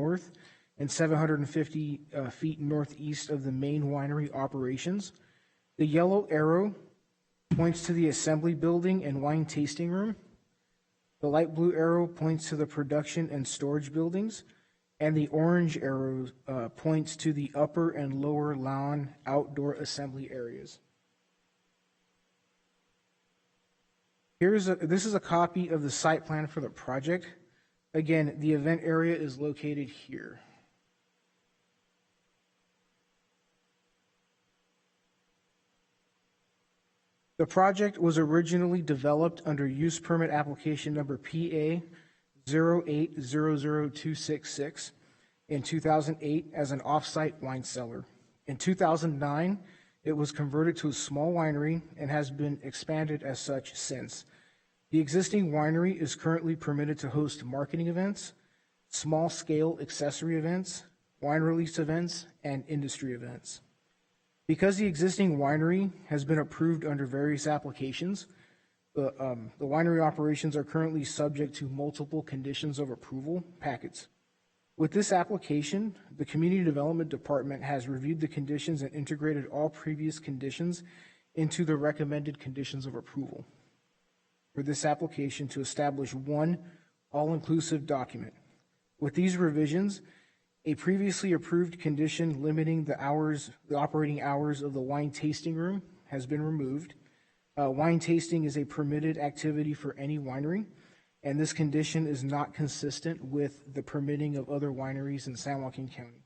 north and 750 feet northeast of the main winery operations. The yellow arrow points to the assembly building and wine tasting room. The light blue arrow points to the production and storage buildings, and the orange arrow points to the upper and lower lawn outdoor assembly areas. This is a copy of the site plan for the project. Again, the event area is located here. The project was originally developed under use permit application number PA 0800266 in 2008 as an off-site wine cellar. In 2009, it was converted to a small winery and has been expanded as such since. The existing winery is currently permitted to host marketing events, small-scale accessory events, wine release events, and industry events. Because the existing winery has been approved under various applications, the winery operations are currently subject to multiple conditions of approval packets. With this application, the Community Development Department has reviewed the conditions and integrated all previous conditions into the recommended conditions of approval for this application to establish one all-inclusive document. With these revisions, a previously approved condition limiting the operating hours of the wine tasting room has been removed. Wine tasting is a permitted activity for any winery, and this condition is not consistent with the permitting of other wineries in San Joaquin County.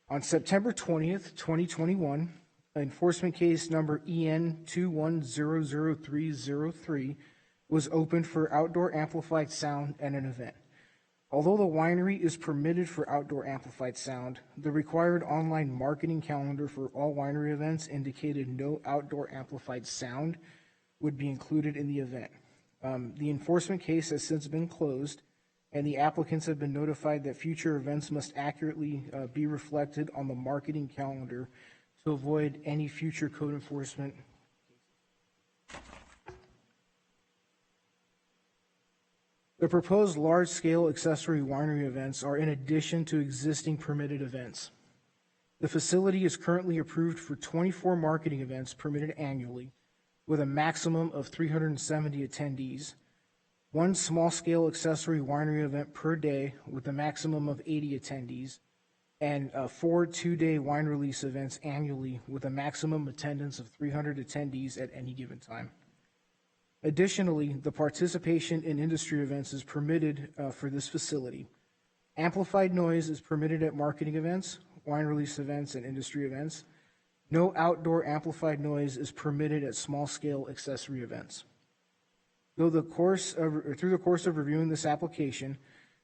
On September 20th, 2021, enforcement case number EN 2100303 was opened for outdoor amplified sound at an event. Although the winery is permitted for outdoor amplified sound, the required online marketing calendar for all winery events indicated no outdoor amplified sound would be included in the event. The enforcement case has since been closed, and the applicants have been notified that future events must accurately be reflected on the marketing calendar to avoid any future code enforcement. The proposed large-scale accessory winery events are in addition to existing permitted events. The facility is currently approved for 24 marketing events permitted annually, with a maximum of 370 attendees, one small-scale accessory winery event per day with a maximum of 80 attendees, and 4 two-day wine release events annually with a maximum attendance of 300 attendees at any given time. Additionally, the participation in industry events is permitted for this facility. Amplified noise is permitted at marketing events, wine release events, and industry events. No outdoor amplified noise is permitted at small-scale accessory events. Through the course of reviewing this application,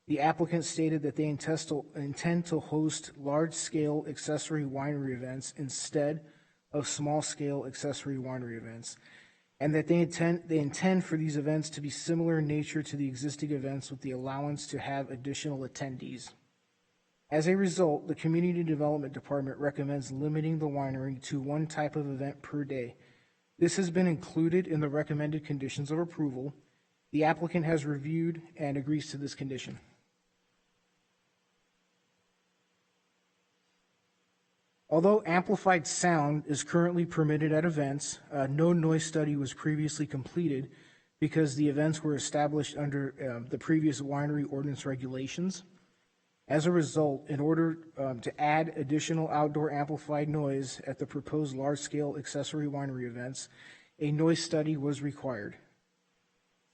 the applicant stated that they intend to host large-scale accessory winery events instead of small-scale accessory winery events, and that they intend for these events to be similar in nature to the existing events with the allowance to have additional attendees. As a result, the Community Development Department recommends limiting the winery to one type of event per day. This has been included in the recommended conditions of approval. The applicant has reviewed and agrees to this condition. Although amplified sound is currently permitted at events, no noise study was previously completed because the events were established under the previous winery ordinance regulations. As a result, in order to add additional outdoor amplified noise at the proposed large-scale accessory winery events, a noise study was required.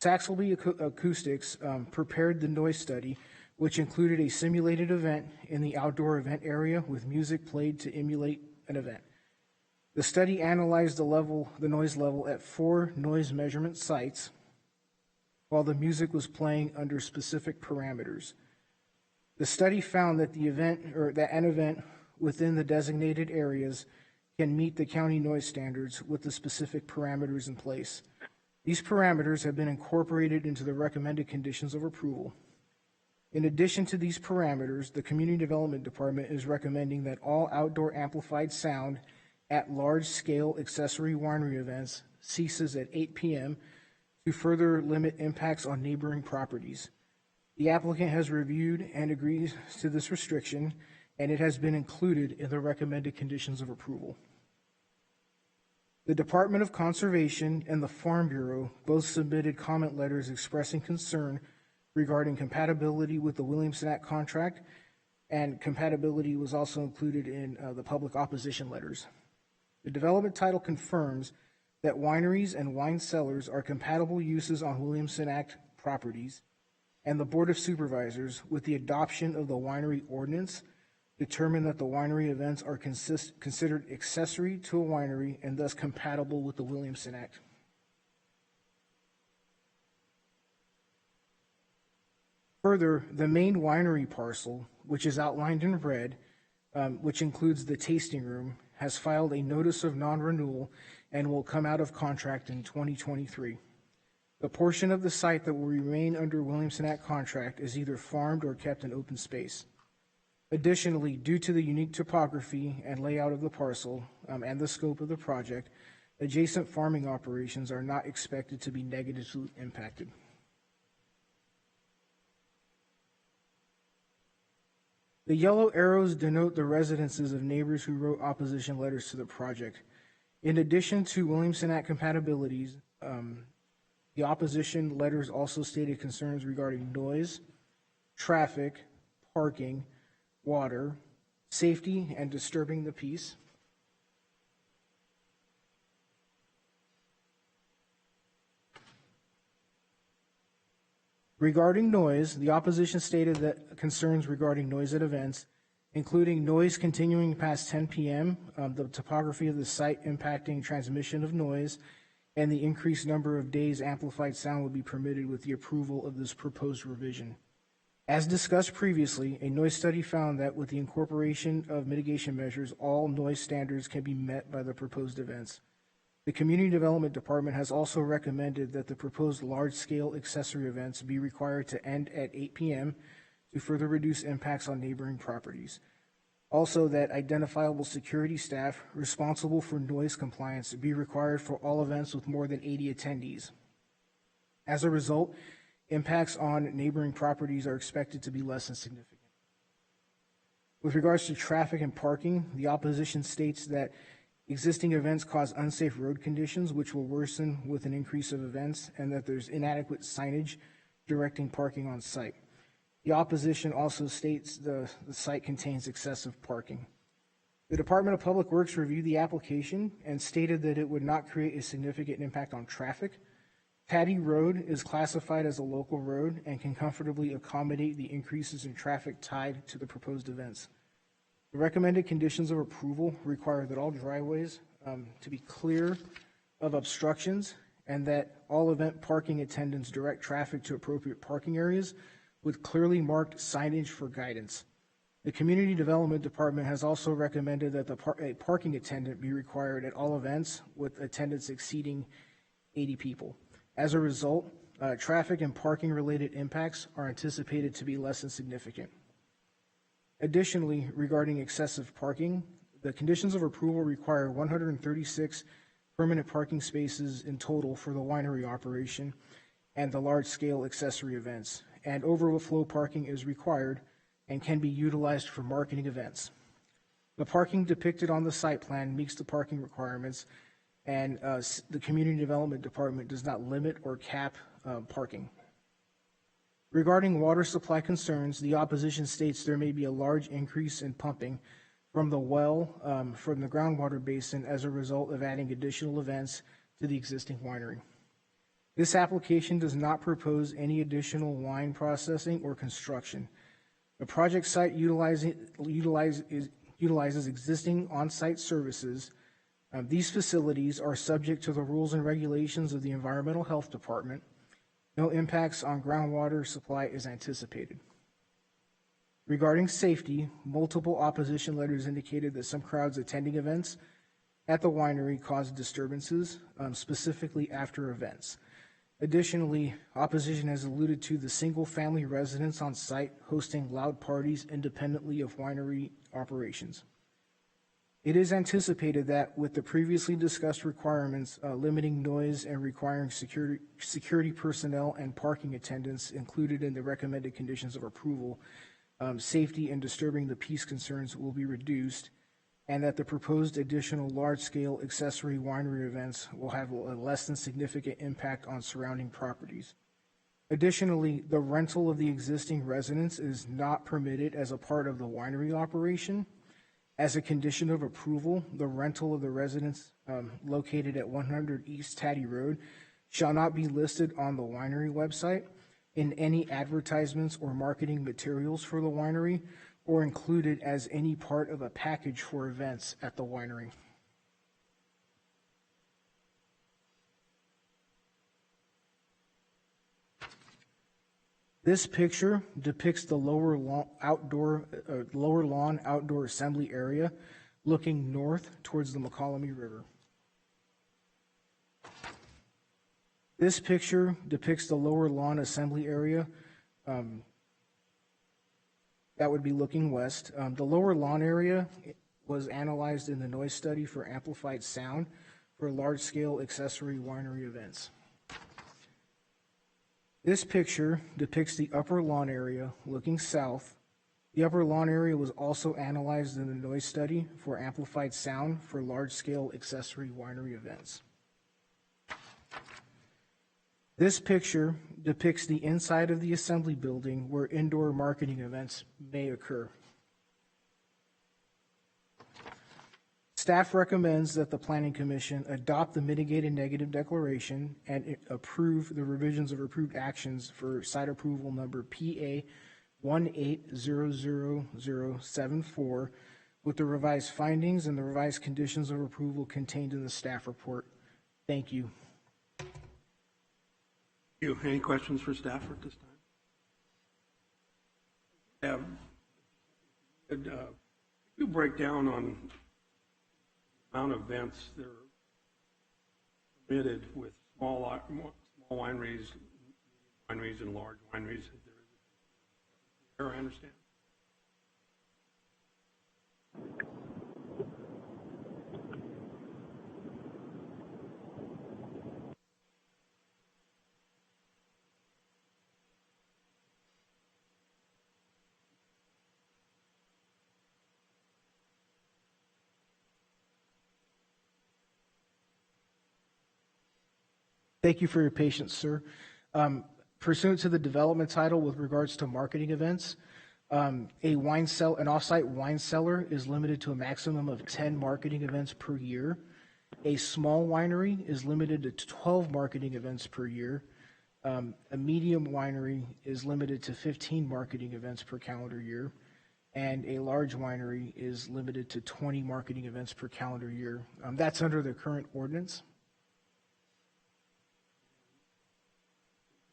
Saxelby Acoustics prepared the noise study, which included a simulated event in the outdoor event area with music played to emulate an event. The study analyzed the noise level at 4 noise measurement sites while the music was playing under specific parameters. The study found that an event within the designated areas can meet the county noise standards with the specific parameters in place. These parameters have been incorporated into the recommended conditions of approval. In addition to these parameters, the Community Development Department is recommending that all outdoor amplified sound at large-scale accessory winery events ceases at 8 p.m. to further limit impacts on neighboring properties. The applicant has reviewed and agrees to this restriction, and it has been included in the recommended conditions of approval. The Department of Conservation and the Farm Bureau both submitted comment letters expressing concern regarding compatibility with the Williamson Act contract, and compatibility was also included in the public opposition letters. The development title confirms that wineries and wine cellars are compatible uses on Williamson Act properties, and the Board of Supervisors, with the adoption of the winery ordinance, determined that the winery events are considered accessory to a winery and thus compatible with the Williamson Act. Further, the main winery parcel, which is outlined in red, which includes the tasting room, has filed a notice of non-renewal and will come out of contract in 2023. The portion of the site that will remain under Williamson Act contract is either farmed or kept in open space. Additionally, due to the unique topography and layout of the parcel and the scope of the project, adjacent farming operations are not expected to be negatively impacted. The yellow arrows denote the residences of neighbors who wrote opposition letters to the project. In addition to Williamson Act compatibilities, the opposition letters also stated concerns regarding noise, traffic, parking, water, safety, and disturbing the peace. Regarding noise, the opposition stated that concerns regarding noise at events, including noise continuing past 10 p.m., the topography of the site impacting transmission of noise, and the increased number of days amplified sound would be permitted with the approval of this proposed revision. As discussed previously, a noise study found that with the incorporation of mitigation measures, all noise standards can be met by the proposed events. The Community Development Department has also recommended that the proposed large-scale accessory events be required to end at 8 p.m. to further reduce impacts on neighboring properties. Also, that identifiable security staff responsible for noise compliance be required for all events with more than 80 attendees. As a result, impacts on neighboring properties are expected to be less than significant. With regards to traffic and parking, the opposition states that existing events cause unsafe road conditions, which will worsen with an increase of events, and that there's inadequate signage directing parking on site. The opposition also states the site contains excessive parking. The Department of Public Works reviewed the application and stated that it would not create a significant impact on traffic. Patty Road is classified as a local road and can comfortably accommodate the increases in traffic tied to the proposed events. The recommended conditions of approval require that all driveways to be clear of obstructions and that all event parking attendants direct traffic to appropriate parking areas with clearly marked signage for guidance. The Community Development Department has also recommended that a parking attendant be required at all events with attendance exceeding 80 people. As a result, traffic and parking related impacts are anticipated to be less than significant. Additionally, regarding excessive parking, the conditions of approval require 136 permanent parking spaces in total for the winery operation and the large-scale accessory events, and overflow parking is required and can be utilized for marketing events. The parking depicted on the site plan meets the parking requirements, and the Community Development Department does not limit or cap parking. Regarding water supply concerns, the opposition states there may be a large increase in pumping from the well from the groundwater basin as a result of adding additional events to the existing winery. This application does not propose any additional wine processing or construction. The project site utilizes existing on-site services. These facilities are subject to the rules and regulations of the Environmental Health Department. No impacts on groundwater supply is anticipated. Regarding safety, multiple opposition letters indicated that some crowds attending events at the winery caused disturbances, specifically after events. Additionally, opposition has alluded to the single-family residents on site hosting loud parties independently of winery operations. It is anticipated that with the previously discussed requirements limiting noise and requiring security personnel and parking attendants included in the recommended conditions of approval, safety and disturbing the peace concerns will be reduced, and that the proposed additional large-scale accessory winery events will have a less than significant impact on surrounding properties. Additionally, the rental of the existing residence is not permitted as a part of the winery operation. As a condition of approval, the rental of the residence located at 100 East Taddy Road shall not be listed on the winery website, in any advertisements or marketing materials for the winery, or included as any part of a package for events at the winery. This picture depicts the lower lawn outdoor assembly area looking north towards the McCollum River. This picture depicts the lower lawn assembly area that would be looking west. The lower lawn area was analyzed in the noise study for amplified sound for large-scale accessory winery events. This picture depicts the upper lawn area looking south. The upper lawn area was also analyzed in the noise study for amplified sound for large-scale accessory winery events. This picture depicts the inside of the assembly building where indoor marketing events may occur. Staff recommends that the Planning Commission adopt the mitigated negative declaration and approve the revisions of approved actions for site approval number PA 180074 with the revised findings and the revised conditions of approval contained in the staff report. Thank you. Thank you. Any questions for staff at this time? Could you break down on amount of events that are permitted with small wineries, and large wineries? I understand. Thank you for your patience, sir. Pursuant to the development title with regards to marketing events, an off-site wine cellar is limited to a maximum of 10 marketing events per year. A small winery is limited to 12 marketing events per year. A medium winery is limited to 15 marketing events per calendar year. And a large winery is limited to 20 marketing events per calendar year. That's under the current ordinance.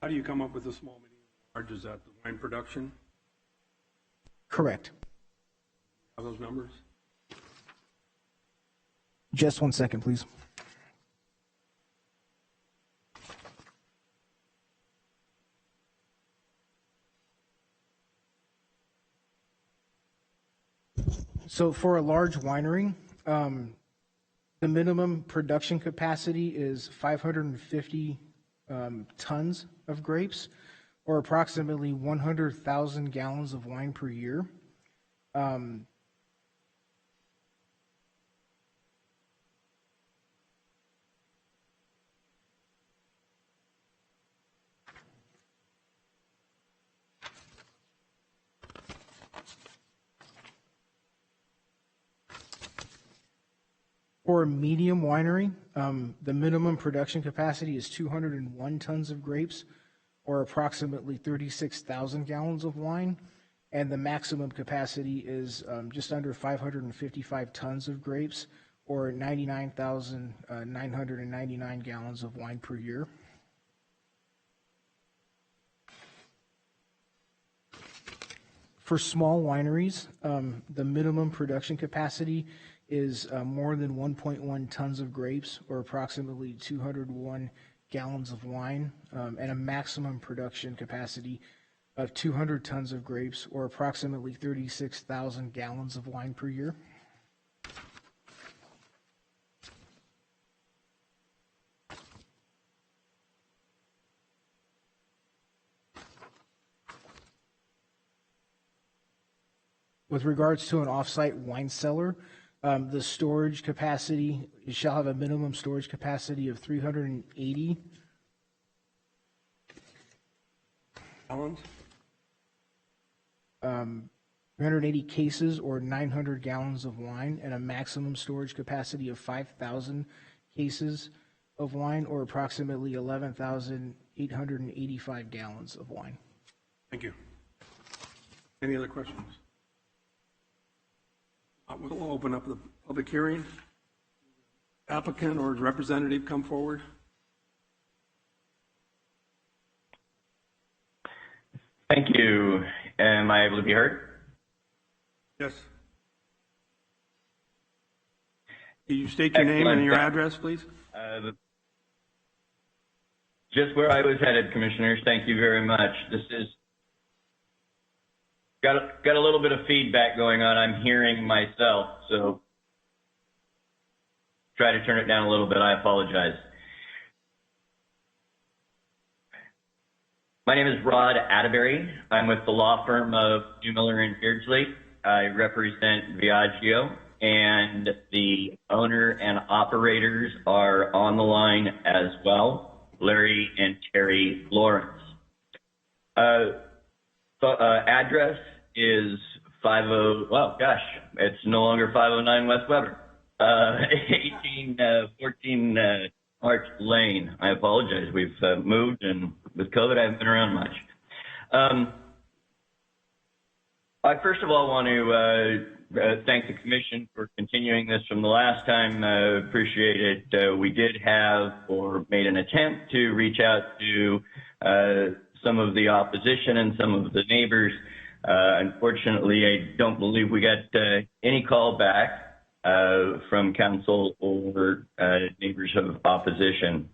How do you come up with the small, medium, large? Is that the wine production? Correct. Are those numbers? Just 1 second, please. So for a large winery, the minimum production capacity is 550 tons of grapes, or approximately 100,000 gallons of wine per year. For a medium winery, the minimum production capacity is 201 tons of grapes, or approximately 36,000 gallons of wine, and the maximum capacity is just under 555 tons of grapes, or 99,999 gallons of wine per year. For small wineries, the minimum production capacity is more than 1.1 tons of grapes, or approximately 201 gallons of wine, and a maximum production capacity of 200 tons of grapes, or approximately 36,000 gallons of wine per year. With regards to an off-site wine cellar, the storage capacity, it shall have a minimum storage capacity of 380 Gallons? 380 cases or 900 gallons of wine, and a maximum storage capacity of 5,000 cases of wine, or approximately 11,885 gallons of wine. Thank you. Any other questions? We'll open up the public hearing. Applicant or representative come forward. Thank you. Am I able to be heard? Yes. Can you state your name and your address, please? Just where I was headed, Commissioners. Thank you very much. This is got a little bit of feedback going on. I'm hearing myself, so try to turn it down a little bit. I apologize. My name is Rod Atterbury. I'm with the law firm of New Miller and Beardsley. I represent Viaggio, and the owner and operators are on the line as well, Larry and Terry Lawrence. Address is it's no longer 509 West Weber, 1814 Arch Lane. I apologize. We've moved, and with COVID, I haven't been around much. I first of all want to thank the Commission for continuing this from the last time. Appreciate it. We did have, or made an attempt to reach out to some of the opposition and some of the neighbors. Unfortunately, I don't believe we got any call back from council or neighbors of opposition.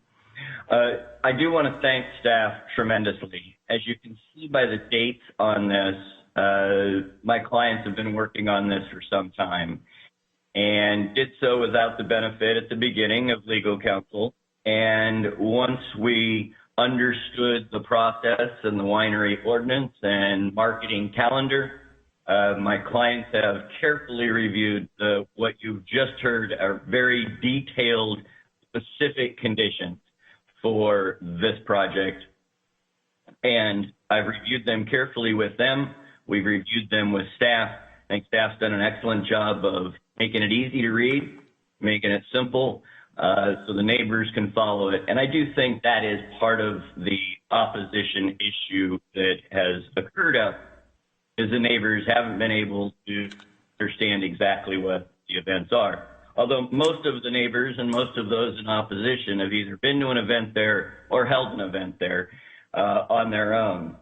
I do want to thank staff tremendously. As you can see by the dates on this, my clients have been working on this for some time and did so without the benefit at the beginning of legal counsel. And once we understood the process and the winery ordinance and marketing calendar, my clients have carefully reviewed what you've just heard are very detailed, specific conditions for this project. And I've reviewed them carefully with them. We've reviewed them with staff. I think staff's done an excellent job of making it easy to read, making it simple, so the neighbors can follow it. And I do think that is part of the opposition issue that has occurred up, is the neighbors haven't been able to understand exactly what the events are. Although most of the neighbors and most of those in opposition have either been to an event there or held an event there on their own.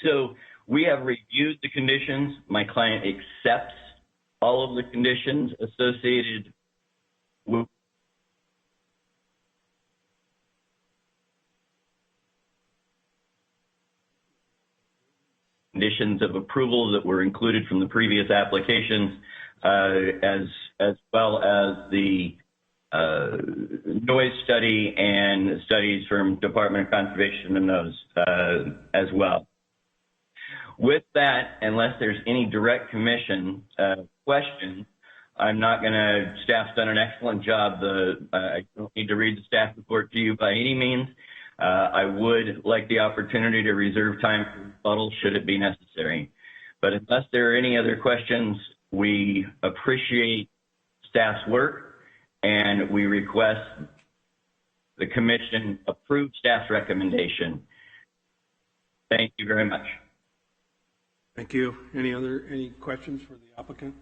So we have reviewed the conditions. My client accepts all of the conditions associated with conditions of approval that were included from the previous applications, as well as the noise study and studies from Department of Conservation and those as well. With that, unless there's any direct commission questions, I'm not going to, staff's done an excellent job. I don't need to read the staff report to you by any means. I would like the opportunity to reserve time for rebuttal should it be necessary. But unless there are any other questions, we appreciate staff's work and we request the commission approve staff's recommendation. Thank you very much. Thank you. Any questions for the applicant?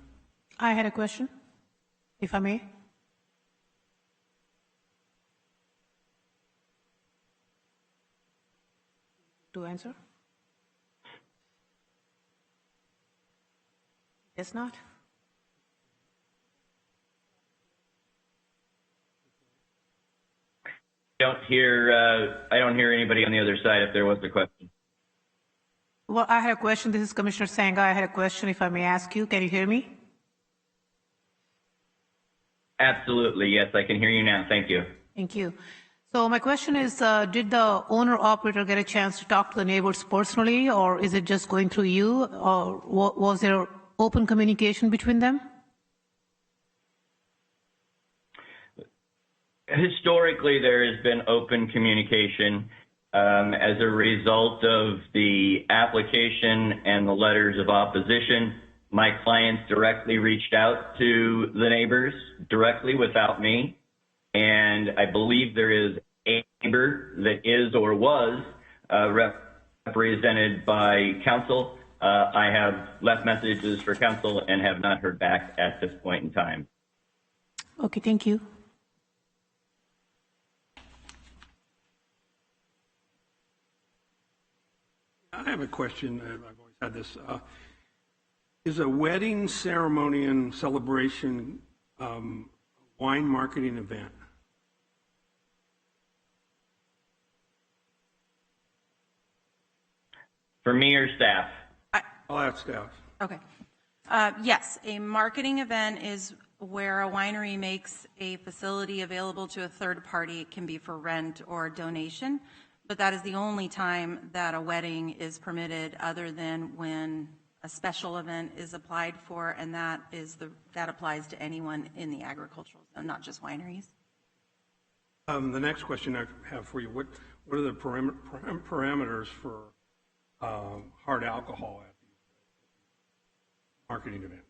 I had a question, if I may. To answer? Yes, not? I don't hear anybody on the other side if there was a question. Well, I had a question. This is Commissioner Sangha. I had a question, if I may ask you. Can you hear me? Absolutely. Yes, I can hear you now. Thank you. Thank you. So my question is, did the owner-operator get a chance to talk to the neighbors personally, or is it just going through you, or was there open communication between them? Historically, there has been open communication. As a result of the application and the letters of opposition, my clients directly reached out to the neighbors directly without me. And I believe there is a neighbor that is or was represented by counsel. I have left messages for counsel and have not heard back at this point in time. Okay, thank you. I have a question. I've always had this. Is a wedding ceremony and celebration wine marketing event? For me or staff? I'll ask staff. Okay. Yes, a marketing event is where a winery makes a facility available to a third party. It can be for rent or donation, but that is the only time that a wedding is permitted, other than when a special event is applied for, and that applies to anyone in the agricultural zone, not just wineries. The next question I have for you: what are the parameters for hard alcohol at these marketing events?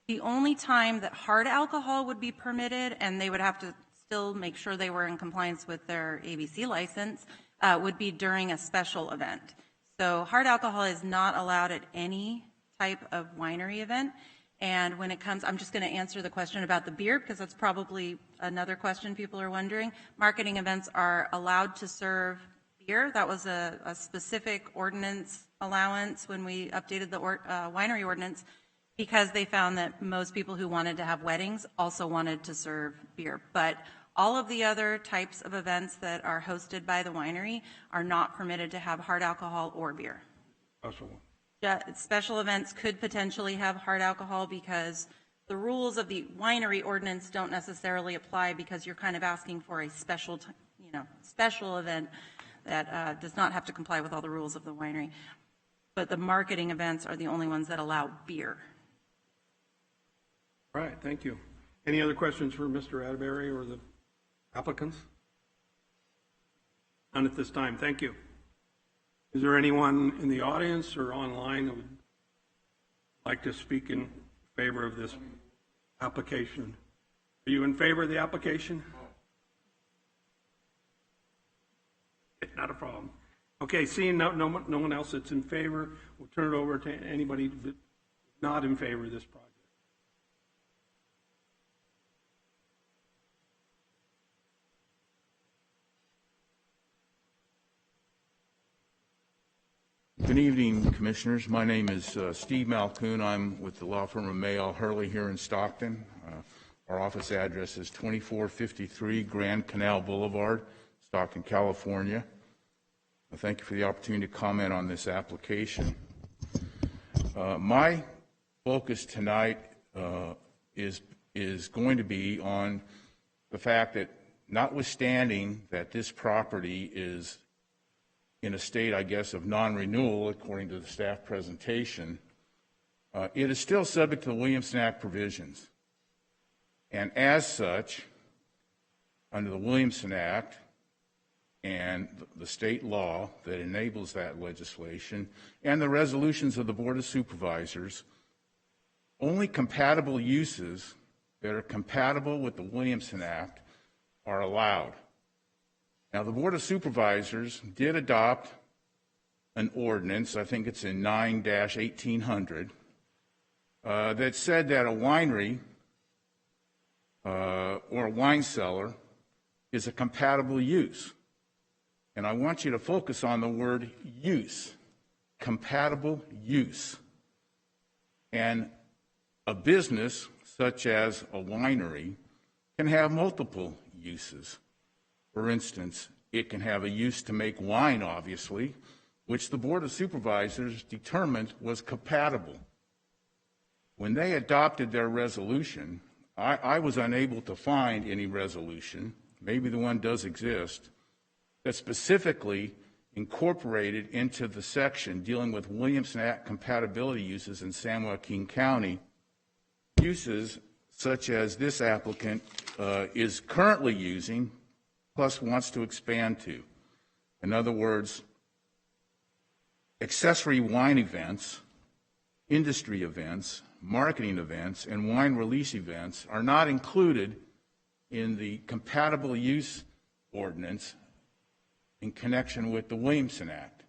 The only time that hard alcohol would be permitted, and they would have to still make sure they were in compliance with their ABC license, would be during a special event. So hard alcohol is not allowed at any type of winery event. And when it comes, I'm just going to answer the question about the beer, because that's probably another question people are wondering. Marketing events are allowed to serve beer. That was a specific ordinance allowance when we updated the winery ordinance, because they found that most people who wanted to have weddings also wanted to serve beer. But all of the other types of events that are hosted by the winery are not permitted to have hard alcohol or beer. Special events could potentially have hard alcohol, because the rules of the winery ordinance don't necessarily apply, because you're kind of asking for a special event that does not have to comply with all the rules of the winery. But the marketing events are the only ones that allow beer. All right, thank you. Any other questions for Mr. Atterbury or the applicants? None at this time. Thank you. Is there anyone in the audience or online who would like to speak in favor of this application? Are you in favor of the application? Not a problem. Okay, seeing no one else that's in favor, we'll turn it over to anybody that's not in favor of this project. Good evening, Commissioners. My name is Steve Malcoon. I'm with the law firm of Mayall Hurley here in Stockton. Our office address is 2453 Grand Canal Boulevard, Stockton, California. Thank you for the opportunity to comment on this application. My focus tonight is going to be on the fact that, notwithstanding that this property is in a state, I guess, of non-renewal, according to the staff presentation, it is still subject to the Williamson Act provisions. And as such, under the Williamson Act and the state law that enables that legislation and the resolutions of the Board of Supervisors, only compatible uses that are compatible with the Williamson Act are allowed. Now, the Board of Supervisors did adopt an ordinance, I think it's in 9-1800, that said that a winery or a wine cellar is a compatible use. And I want you to focus on the word use, compatible use. And a business such as a winery can have multiple uses. For instance, it can have a use to make wine, obviously, which the Board of Supervisors determined was compatible. When they adopted their resolution, I was unable to find any resolution, maybe the one does exist, that specifically incorporated into the section dealing with Williamson Act compatibility uses in San Joaquin County, uses such as this applicant is currently using, plus wants to expand to. In other words, accessory wine events, industry events, marketing events, and wine release events are not included in the compatible use ordinance in connection with the Williamson Act.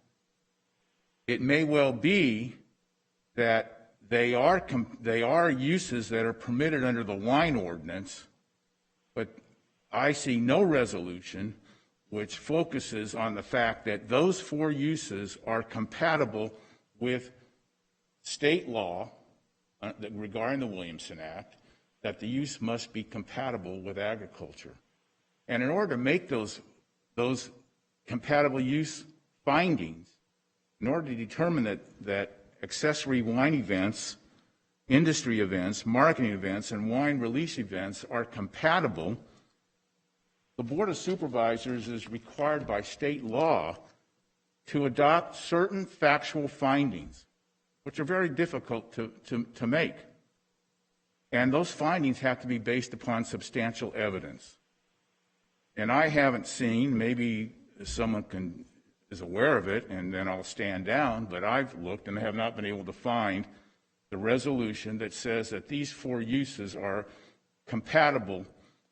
It may well be that they are uses that are permitted under the wine ordinance, but I see no resolution which focuses on the fact that those 4 uses are compatible with state law regarding the Williamson Act, that the use must be compatible with agriculture. And in order to make those compatible use findings, in order to determine that accessory wine events, industry events, marketing events, and wine release events are compatible, the Board of Supervisors is required by state law to adopt certain factual findings, which are very difficult to make. And those findings have to be based upon substantial evidence. And I haven't seen, maybe someone is aware of it, and then I'll stand down, but I've looked and have not been able to find the resolution that says that these 4 uses are compatible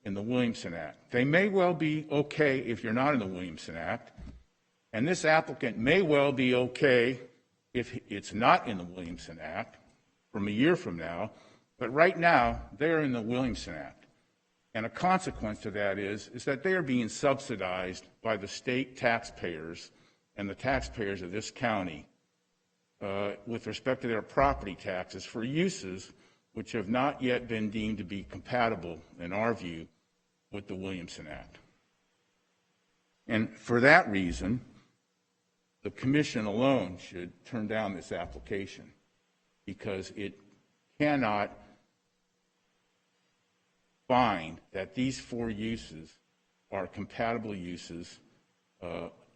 in the Williamson Act. They may well be okay if you're not in the Williamson Act, and this applicant may well be okay if it's not in the Williamson Act from a year from now, but right now they're in the Williamson Act. And a consequence to that is that they are being subsidized by the state taxpayers and the taxpayers of this county with respect to their property taxes for uses which have not yet been deemed to be compatible, in our view, with the Williamson Act. And for that reason, the commission alone should turn down this application, because it cannot find that these 4 uses are compatible uses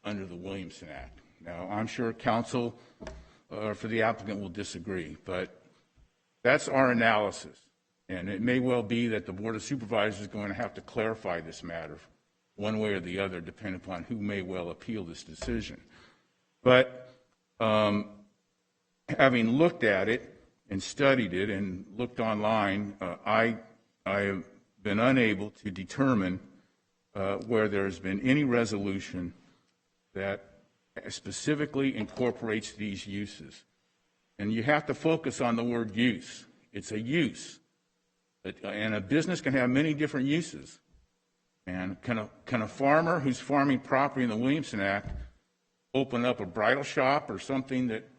under the Williamson Act. Now, I'm sure counsel for the applicant will disagree, but that's our analysis. And it may well be that the Board of Supervisors is going to have to clarify this matter one way or the other, depending upon who may well appeal this decision. But having looked at it and studied it and looked online, I have been unable to determine where there's been any resolution that specifically incorporates these uses. And you have to focus on the word use. It's a use. And a business can have many different uses. And can a farmer who's farming property in the Williamson Act open up a bridal shop or something that,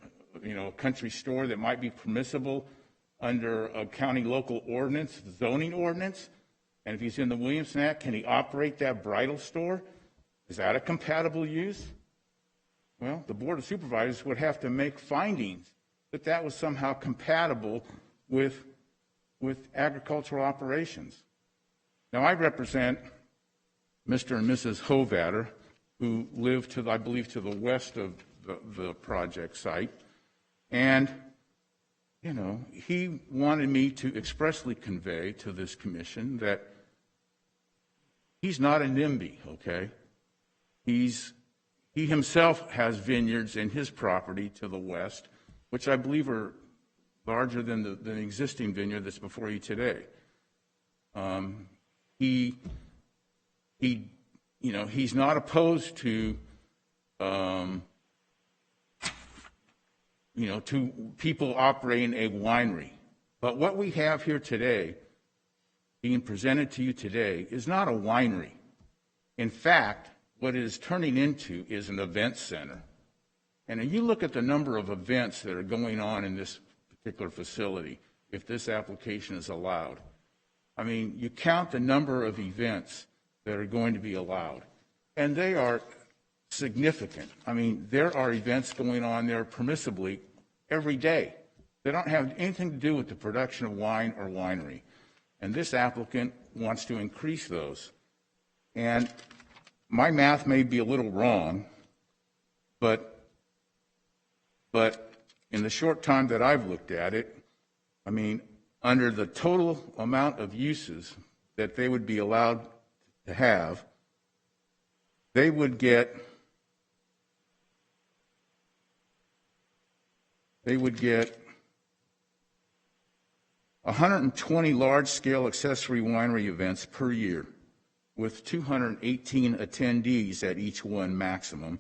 a country store that might be permissible under a county local ordinance, zoning ordinance? And if he's in the Williamson Act, can he operate that bridal store? Is that a compatible use? Well, the Board of Supervisors would have to make findings that that was somehow compatible with agricultural operations. Now, I represent Mr. and Mrs. Hovatter, who live I believe, to the west of the project site. And, he wanted me to expressly convey to this commission that he's not a NIMBY, okay? He himself has vineyards in his property to the west, which I believe are larger than the existing vineyard that's before you today. He's not opposed to, to people operating a winery. But what we have here today, being presented to you today, is not a winery. In fact, what it is turning into is an event center. And if you look at the number of events that are going on in this particular facility, if this application is allowed, I mean, you count the number of events that are going to be allowed, and they are significant. I mean, there are events going on there permissibly every day. They don't have anything to do with the production of wine or winery. And this applicant wants to increase those. And my math may be a little wrong, But in the short time that I've looked at it, I mean, under the total amount of uses that they would be allowed to have, they would get 120 large-scale accessory winery events per year, with 218 attendees at each one maximum,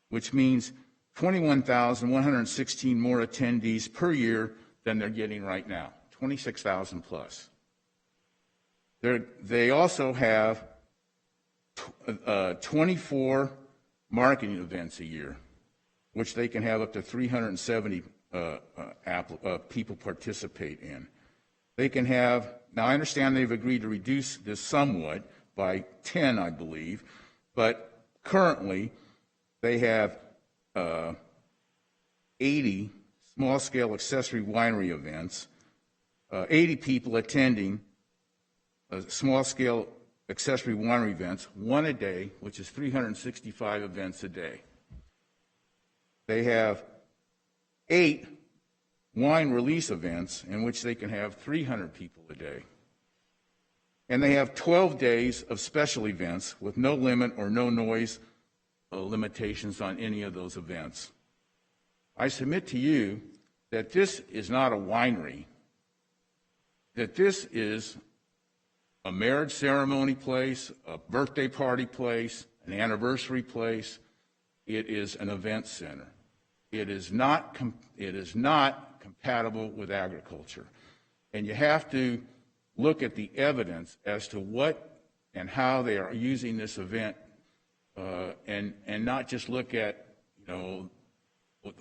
which means 21,116 more attendees per year than they're getting right now, 26,000 plus. They also have 24 marketing events a year, which they can have up to 370 people participate in. They can have, now I understand they've agreed to reduce this somewhat by 10, I believe, but currently they have 80 small-scale accessory winery events, 80 people attending small-scale accessory winery events, one a day, which is 365 events a day. They have 8 wine release events in which they can have 300 people a day. And they have 12 days of special events with no limit or no noise limitations on any of those events. I submit to you that this is not a winery, that this is a marriage ceremony place, a birthday party place, an anniversary place. It is an event center. It is not compatible with agriculture. And you have to look at the evidence as to what and how they are using this event, and not just look at,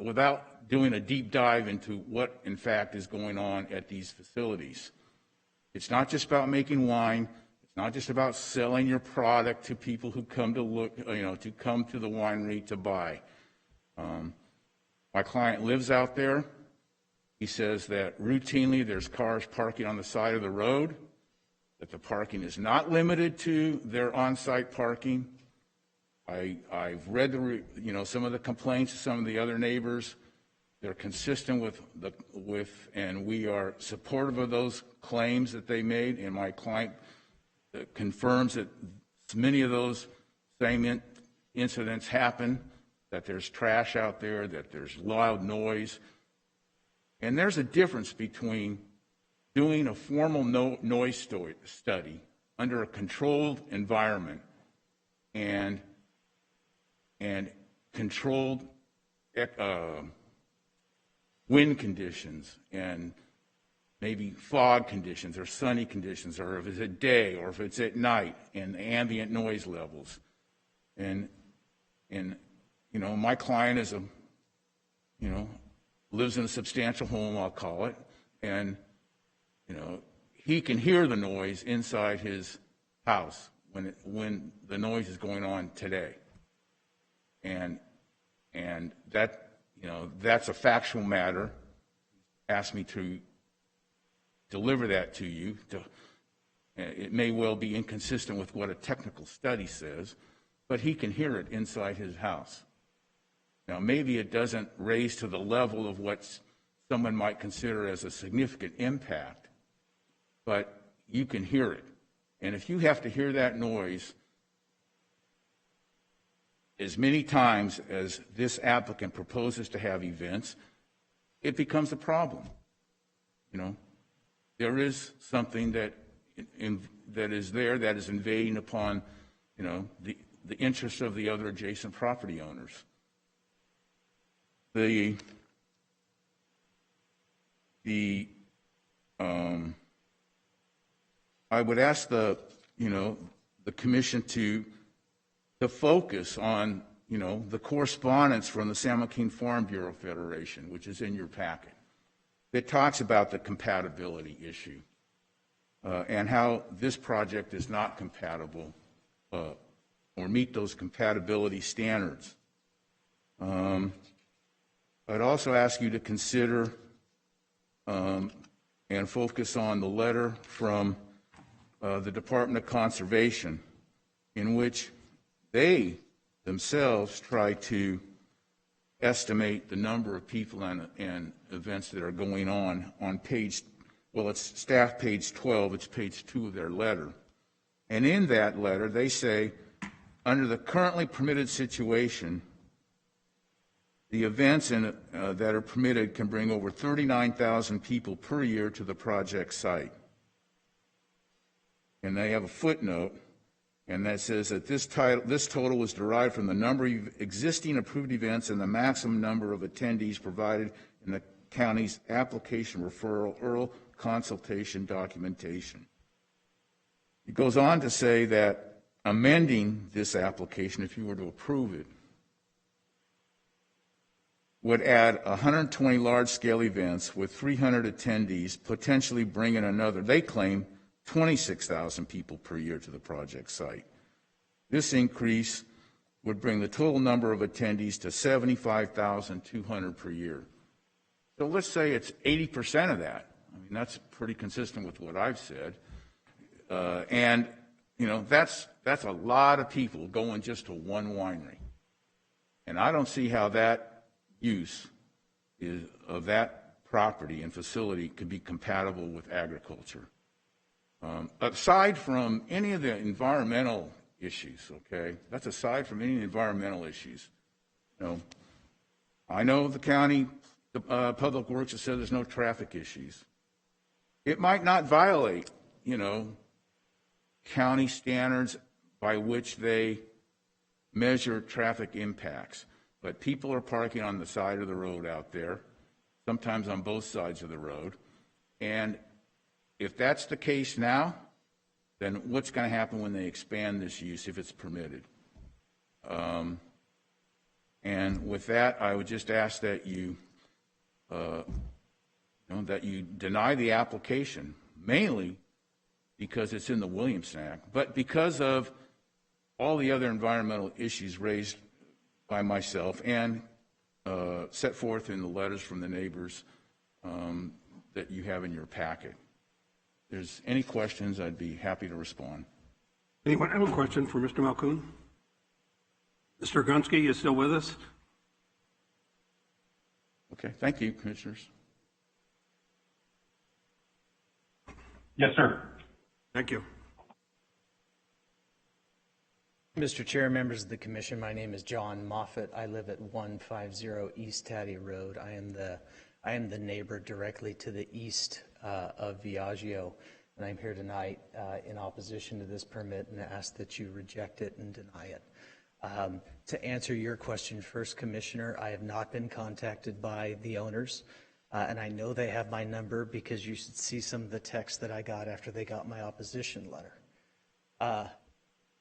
without doing a deep dive into what in fact is going on at these facilities. It's not just about making wine. It's not just about selling your product to people who come to look, to come to the winery to buy. My client lives out there. He says that routinely there's cars parking on the side of the road, that the parking is not limited to their on-site parking. I've read some of the complaints of some of the other neighbors. They're consistent with, and we are supportive of those claims that they made, and my client confirms that many of those same incidents happen, that there's trash out there, that there's loud noise. And there's a difference between doing a formal noise study under a controlled environment and controlled wind conditions and maybe fog conditions or sunny conditions, or if it's at day or if it's at night, and ambient noise levels. And my client is lives in a substantial home, I'll call it, and he can hear the noise inside his house when the noise is going on today. And that that's a factual matter. Asked me to deliver that to you. It may well be inconsistent with what a technical study says, but he can hear it inside his house. Now, maybe it doesn't raise to the level of what someone might consider as a significant impact, but you can hear it. And if you have to hear that noise as many times as this applicant proposes to have events, it becomes a problem. There is something that is there that is invading upon, the interests of the other adjacent property owners. I would ask the commission to focus on, the correspondence from the San Joaquin Farm Bureau Federation, which is in your packet. It talks about the compatibility issue and how this project is not compatible or meet those compatibility standards. I'd also ask you to consider and focus on the letter from the Department of Conservation, in which they themselves try to estimate the number of people and events that are going on page, well, it's staff page 12, it's page 2 of their letter. And in that letter, they say, under the currently permitted situation, the events that are permitted can bring over 39,000 people per year to the project site. And they have a footnote, and that says that this total was derived from the number of existing approved events and the maximum number of attendees provided in the county's application referral or consultation documentation. It goes on to say that amending this application, if you were to approve it, would add 120 large-scale events with 300 attendees, potentially bringing another, they claim, 26,000 people per year to the project site. This increase would bring the total number of attendees to 75,200 per year. So let's say it's 80% of that. I mean, that's pretty consistent with what I've said. And, you know, that's a lot of people going just to one winery. And I don't see how that use of that property and facility could be compatible with agriculture. Aside from any of the environmental issues, okay? That's aside from any environmental issues. You know, I know the county Public Works has said there's no traffic issues. It might not violate, you know, county standards by which they measure traffic impacts, but people are parking on the side of the road out there, sometimes on both sides of the road, and if that's the case now, then what's going to happen when they expand this use if it's permitted? And with that, I would just ask that you deny the application, mainly because it's in the Williamson Act, but because of all the other environmental issues raised by myself and set forth in the letters from the neighbors that you have in your packet. If there's any questions, I'd be happy to respond. Anyone have a question for Mr. Malkoon? Mr. Grunsky, you still with us? Okay, thank you, commissioners. Yes, sir. Thank you. Mr. Chair, members of the commission, my name is John Moffett. I live at 150 East Taddy Road. I am the neighbor directly to the east of Viaggio, and I'm here tonight in opposition to this permit and ask that you reject it and deny it. To answer your question first, Commissioner, I have not been contacted by the owners, and I know they have my number because you should see some of the text that I got after they got my opposition letter.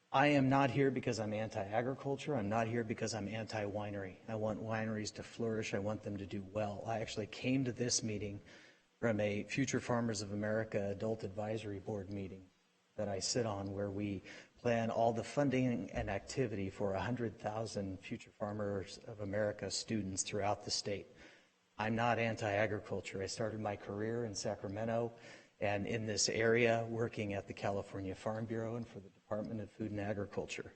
I am not here because I'm anti-agriculture. I'm not here because I'm anti-winery. I want wineries to flourish. I want them to do well. I actually came to this meeting from a Future Farmers of America Adult Advisory Board meeting that I sit on, where we plan all the funding and activity for 100,000 Future Farmers of America students throughout the state. I'm not anti-agriculture. I started my career in Sacramento and in this area working at the California Farm Bureau and for the Department of Food and Agriculture.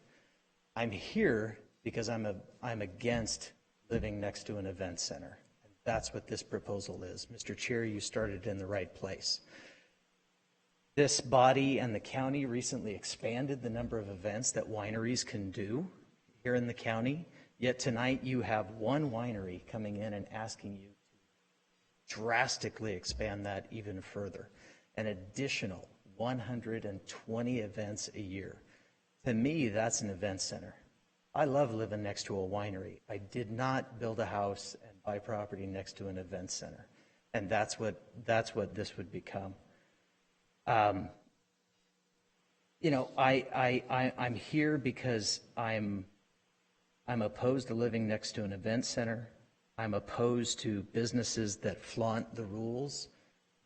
I'm here because I'm against living next to an event center. And that's what this proposal is. Mr. Chair, you started in the right place. This body and the county recently expanded the number of events that wineries can do here in the county, yet tonight you have one winery coming in and asking you to drastically expand that even further. An additional 120 events a year. To me, that's an event center. I love living next to a winery. I did not build a house and buy property next to an event center. And that's what this would become. You know, I'm here because I'm opposed to living next to an event center. I'm opposed to businesses that flaunt the rules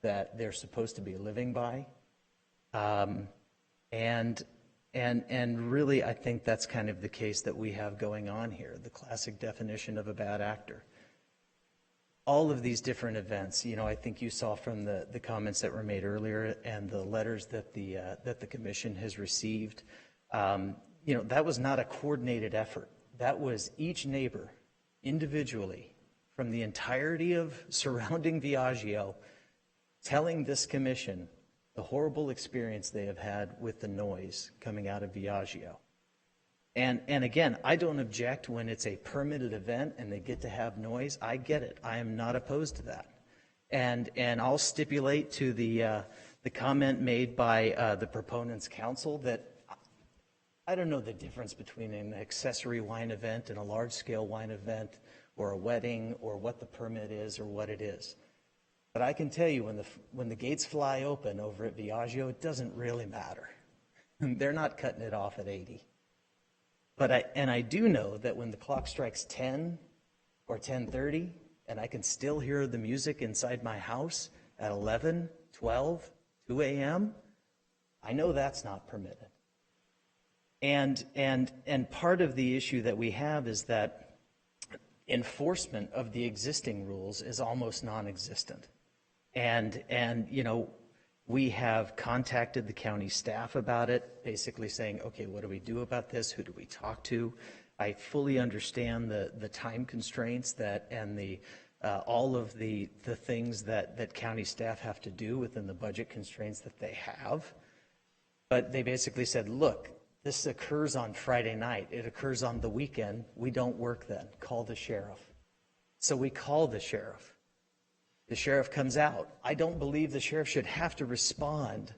that they're supposed to be living by. And really, I think that's kind of the case that we have going on here, the classic definition of a bad actor. All of these different events, you know, I think you saw from the comments that were made earlier and the letters that the commission has received, you know, that was not a coordinated effort. That was each neighbor individually from the entirety of surrounding Viaggio, telling this commission the horrible experience they have had with the noise coming out of Viaggio. And again, I don't object when it's a permitted event and they get to have noise. I get it. I am not opposed to that. And I'll stipulate to the comment made by the proponents' counsel that I don't know the difference between an accessory wine event and a large-scale wine event or a wedding or what the permit is or what it is. But I can tell you when the gates fly open over at Viaggio, it doesn't really matter. They're not cutting it off at 80. But I do know that when the clock strikes 10 or 10:30 and I can still hear the music inside my house at 11, 12, 2 a.m., I know that's not permitted. And part of the issue that we have is that enforcement of the existing rules is almost non-existent. And you know, we have contacted the county staff about it, basically saying, okay, what do we do about this? Who do we talk to? I fully understand the time constraints that and the all of the things that county staff have to do within the budget constraints that they have. But they basically said, look, this occurs on Friday night. It occurs on the weekend. We don't work then. Call the sheriff. So we call the sheriff. The sheriff comes out. I don't believe the sheriff should have to respond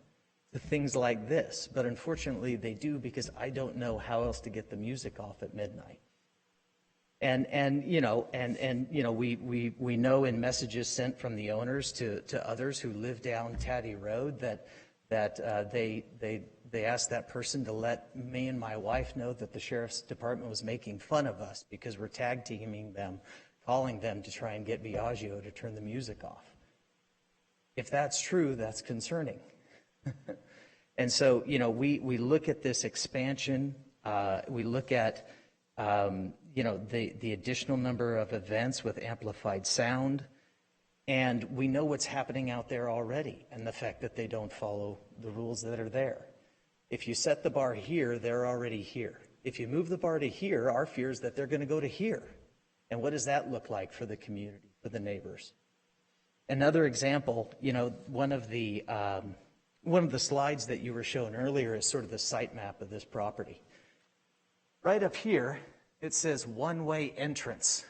to things like this, but unfortunately they do because I don't know how else to get the music off at midnight. And you know we know in messages sent from the owners to others who live down Taddy Road that they asked that person to let me and my wife know that the sheriff's department was making fun of us because we're tag teaming them, calling them to try and get Viaggio to turn the music off. If that's true, that's concerning. And so, you know, we look at this expansion, we look at, you know, the additional number of events with amplified sound, and we know what's happening out there already and the fact that they don't follow the rules that are there. If you set the bar here, they're already here. If you move the bar to here, our fear is that they're going to go to here. And what does that look like for the community, for the neighbors? Another example, you know, one of the slides that you were shown earlier is sort of the site map of this property. Right up here, it says one-way entrance.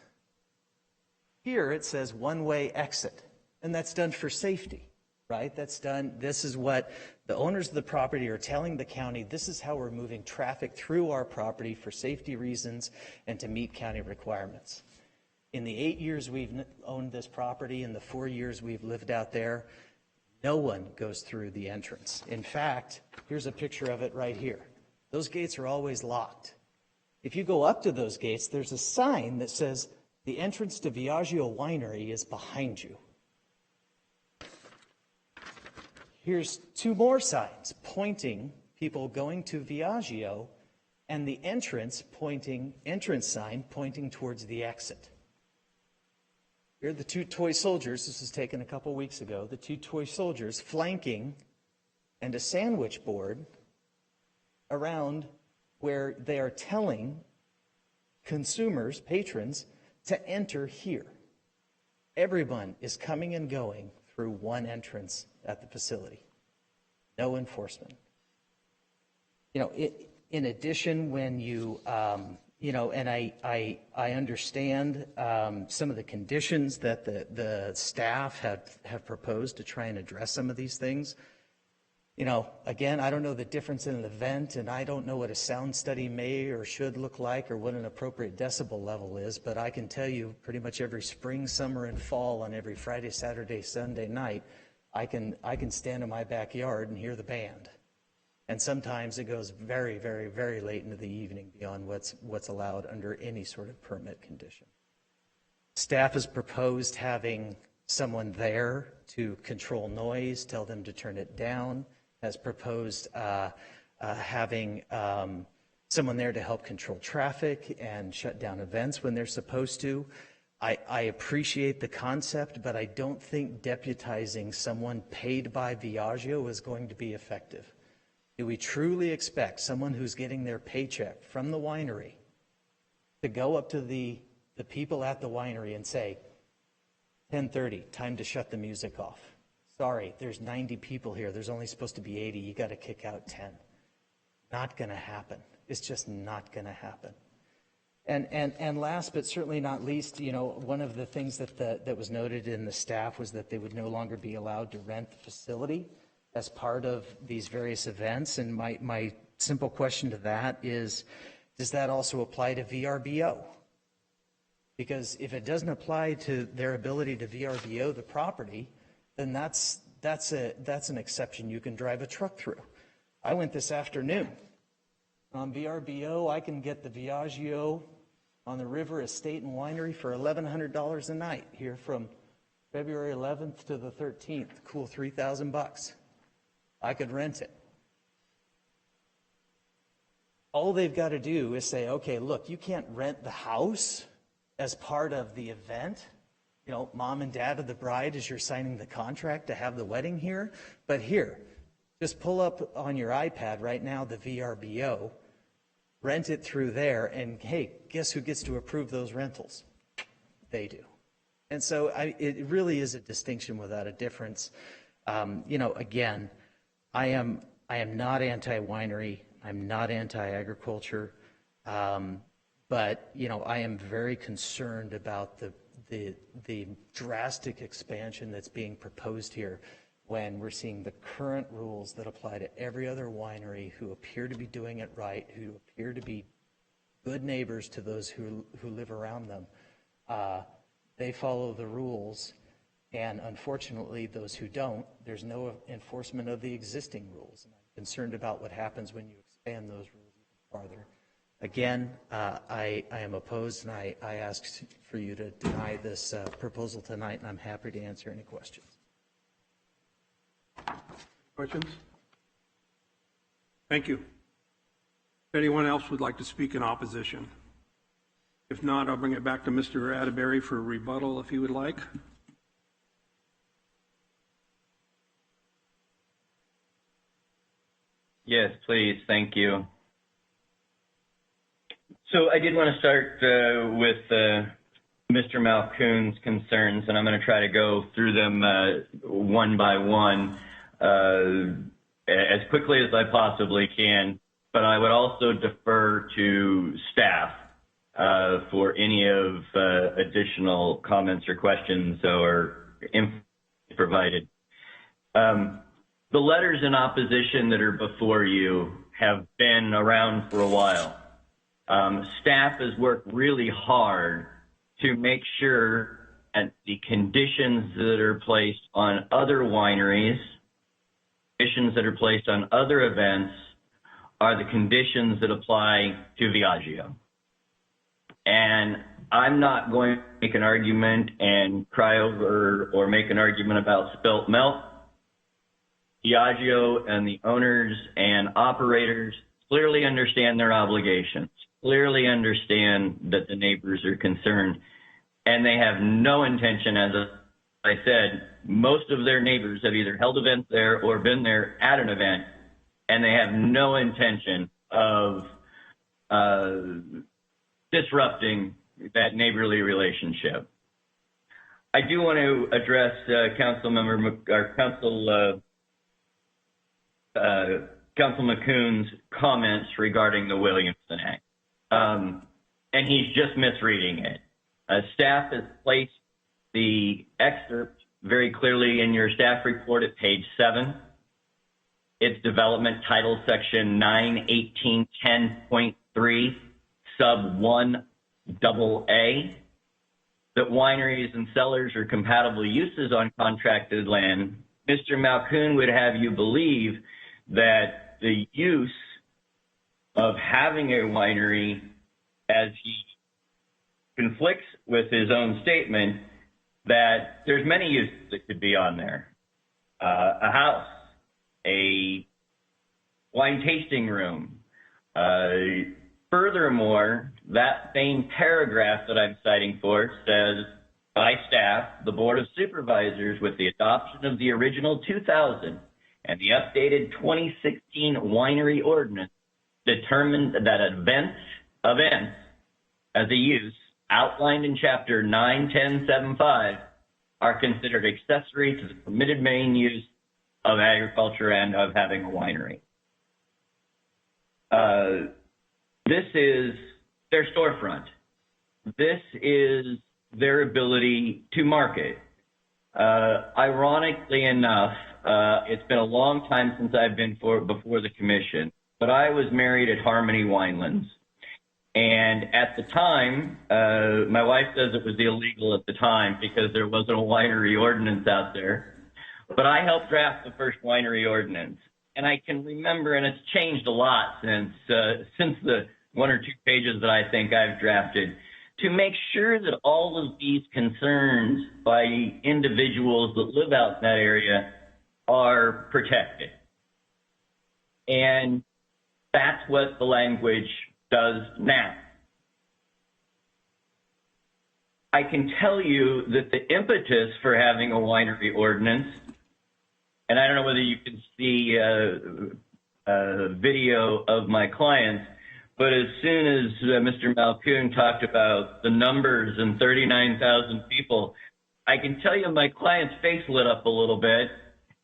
Here it says one-way exit, and that's done for safety, right? That's done, this is what the owners of the property are telling the county, this is how we're moving traffic through our property for safety reasons and to meet county requirements. In the 8 years we've owned this property and the 4 years we've lived out there, no one goes through the entrance. In fact, here's a picture of it right here. Those gates are always locked. If you go up to those gates, there's a sign that says, the entrance to Viaggio Winery is behind you. Here's two more signs pointing people going to Viaggio and the entrance sign pointing towards the exit. Here are the two toy soldiers. This was taken a couple weeks ago. The two toy soldiers flanking and a sandwich board around where they are telling consumers, patrons, to enter here. Everyone is coming and going through one entrance at the facility. No enforcement. You know, in addition, when you, you know, and I understand some of the conditions that the staff have proposed to try and address some of these things. You know, again, I don't know the difference in an event, and I don't know what a sound study may or should look like or what an appropriate decibel level is, but I can tell you pretty much every spring, summer, and fall on every Friday, Saturday, Sunday night, I can stand in my backyard and hear the band. And sometimes it goes very, very, very late into the evening beyond what's allowed under any sort of permit condition. Staff has proposed having someone there to control noise, tell them to turn it down, has proposed having someone there to help control traffic and shut down events when they're supposed to. I appreciate the concept, but I don't think deputizing someone paid by Viaggio is going to be effective. Do we truly expect someone who's getting their paycheck from the winery to go up to the the people at the winery and say, 10:30, time to shut the music off. Sorry, there's 90 people here. There's only supposed to be 80. You got to kick out 10. Not going to happen. It's just not going to happen. And last but certainly not least, you know, one of the things that was noted in the staff was that they would no longer be allowed to rent the facility as part of these various events. And my simple question to that is, does that also apply to VRBO? Because if it doesn't apply to their ability to VRBO the property, then that's an exception you can drive a truck through. I went this afternoon. On VRBO, I can get the Viaggio on the River Estate and Winery for $1,100 a night here from February 11th to the 13th. Cool, $3,000. I could rent it. All they've got to do is say, okay, look, you can't rent the house as part of the event. You know, mom and dad of the bride, as you're signing the contract to have the wedding here. But here, just pull up on your iPad right now the VRBO, rent it through there, and hey, guess who gets to approve those rentals? They do. And so it really is a distinction without a difference. You know, again, I am not anti-winery. I'm not anti-agriculture. But, you know, I am very concerned about the drastic expansion that's being proposed here when we're seeing the current rules that apply to every other winery who appear to be doing it right, who appear to be good neighbors to those who live around them. They follow the rules, and unfortunately, those who don't, there's no enforcement of the existing rules. And I'm concerned about what happens when you expand those rules even farther. Again, I am opposed, and I ask for you to deny this proposal tonight, and I'm happy to answer any questions. Questions? Thank you. If anyone else would like to speak in opposition? If not, I'll bring it back to Mr. Atterbury for a rebuttal if he would like. Yes, please. Thank you. So I did want to start with Mr. Malkoon's concerns, and I'm going to try to go through them one by one as quickly as I possibly can. But I would also defer to staff for any of additional comments or questions or info provided. The letters in opposition that are before you have been around for a while. Staff has worked really hard to make sure that the conditions that are placed on other wineries, conditions that are placed on other events, are the conditions that apply to Viaggio. And I'm not going to make an argument and cry over or make an argument about spilt milk. Viaggio and the owners and operators clearly understand their obligations, clearly understand that the neighbors are concerned, and they have no intention, as I said, most of their neighbors have either held events there or been there at an event, and they have no intention of disrupting that neighborly relationship. I do want to address Council McCoon's comments regarding the Williamson Act. And he's just misreading it. Staff has placed the excerpt very clearly in your staff report at page 7. It's development title section 91810.3 sub 1 double A, that wineries and cellars are compatible uses on contracted land. Mr. Malkoon would have you believe that the use of having a winery, as he conflicts with his own statement, that there's many uses that could be on there. A house, a wine tasting room. Furthermore, that same paragraph that I'm citing for says, by staff, the Board of Supervisors, with the adoption of the original 2000 and the updated 2016 winery ordinance, determined that events as a use outlined in Chapter 91075 are considered accessory to the permitted main use of agriculture and of having a winery. This is their storefront. This is their ability to market. Ironically enough, it's been a long time since I've been before the commission, but I was married at Harmony Winelands. And at the time, my wife says it was illegal at the time because there wasn't a winery ordinance out there. But I helped draft the first winery ordinance. And I can remember, and it's changed a lot since the 1 or 2 pages that I think I've drafted, to make sure that all of these concerns by individuals that live out in that area are protected. And that's what the language does now. I can tell you that the impetus for having a winery ordinance, and I don't know whether you can see a video of my clients, but as soon as Mr. Malkoon talked about the numbers and 39,000 people, I can tell you my client's face lit up a little bit.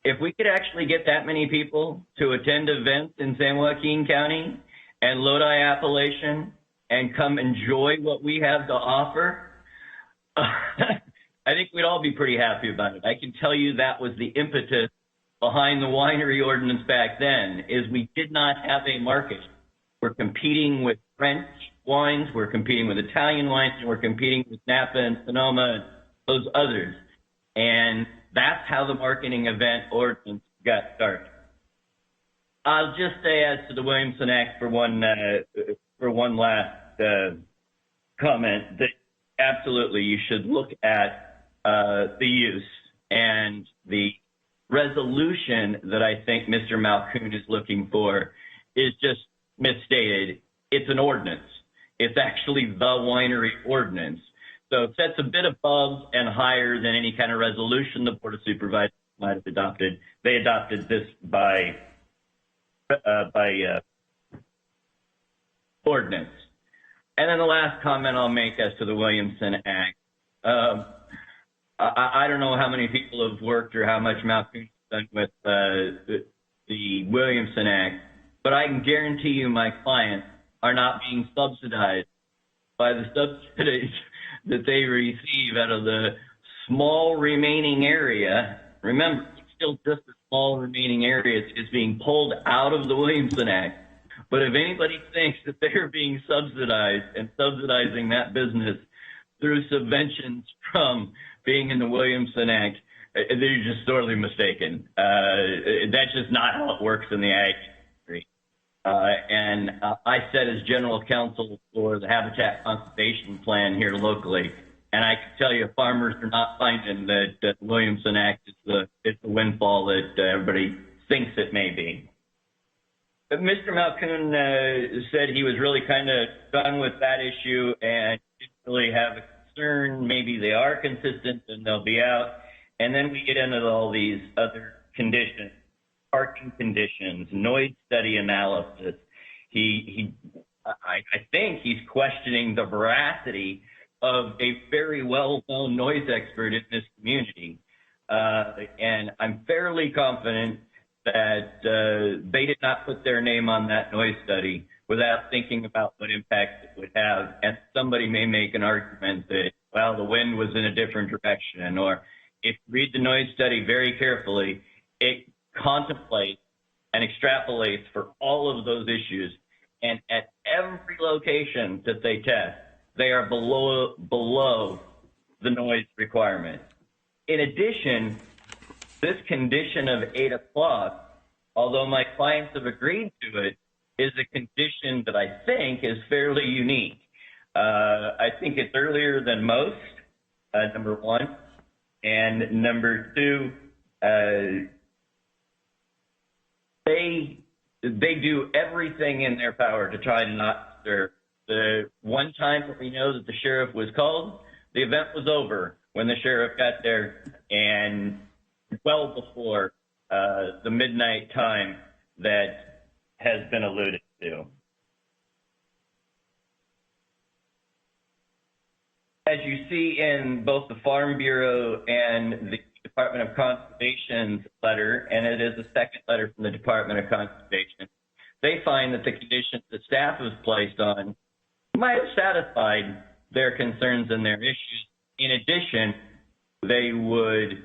If we could actually get that many people to attend events in San Joaquin County and Lodi Appalachian and come enjoy what we have to offer, I think we'd all be pretty happy about it. I can tell you that was the impetus behind the winery ordinance back then, is we did not have a market. We're competing with French wines, we're competing with Italian wines, and we're competing with Napa and Sonoma and those others. And that's how the marketing event ordinance got started. I'll just say, as to the Williamson Act, for one last comment, that absolutely you should look at the use, and the resolution that I think Mr. Malkoon is looking for is just misstated. It's an ordinance. It's actually the winery ordinance. So it sets a bit above and higher than any kind of resolution the Board of Supervisors might have adopted. They adopted this by ordinance. And then the last comment I'll make as to the Williamson Act. I don't know how many people have worked or how much Malkoon has done with the Williamson Act, but I can guarantee you my clients are not being subsidized by the subsidies that they receive out of the small remaining area. Remember, it's still just a small remaining area. It's being pulled out of the Williamson Act. But if anybody thinks that they're being subsidized and subsidizing that business through subventions from being in the Williamson Act, they're just sorely mistaken. That's just not how it works in the ag industry. And I said as general counsel for the Habitat Conservation Plan here locally, and I can tell you farmers are not finding that the Williamson Act is the windfall that everybody thinks it may be. But Mr. Malkoon said he was really kind of done with that issue and didn't really have a concern. Maybe they are consistent and they'll be out. And then we get into all these other conditions, parking conditions, noise study analysis. I think he's questioning the veracity of a very well-known noise expert in this community. And I'm fairly confident that they did not put their name on that noise study without thinking about what impact it would have. And somebody may make an argument that, well, the wind was in a different direction, or if you read the noise study very carefully, it contemplates and extrapolates for all of those issues. And at every location that they test, they are below the noise requirement. In addition, this condition of 8 o'clock, although my clients have agreed to it, is a condition that I think is fairly unique. I think it's earlier than most, number one. And number two, they do everything in their power to try to not disturb. The one time that we know that the sheriff was called, the event was over when the sheriff got there, and well before the midnight time that has been alluded to. As you see in both the Farm Bureau and the Department of Conservation's letter, and it is a second letter from the Department of Conservation, they find that the conditions that staff has placed on might have satisfied their concerns and their issues. In addition, they would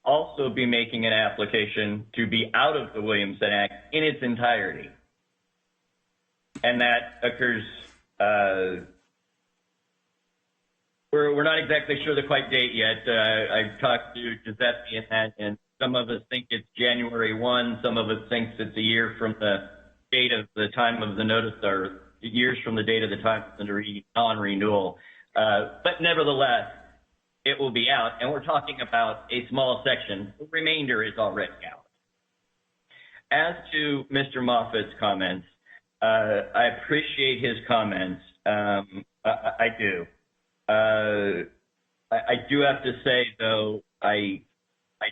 also be making an application to be out of the Williamson Act in its entirety. And that occurs, we're not exactly sure the quite date yet. I've talked to Giuseppe and some of us think it's January 1, some of us think it's a year from the date of the time of the notice, or years from the date of the time of the non-renewal. But nevertheless, it will be out, and we're talking about a small section. The remainder is already out. As to Mr. Moffat's comments, I appreciate his comments. I do. I do have to say, though, I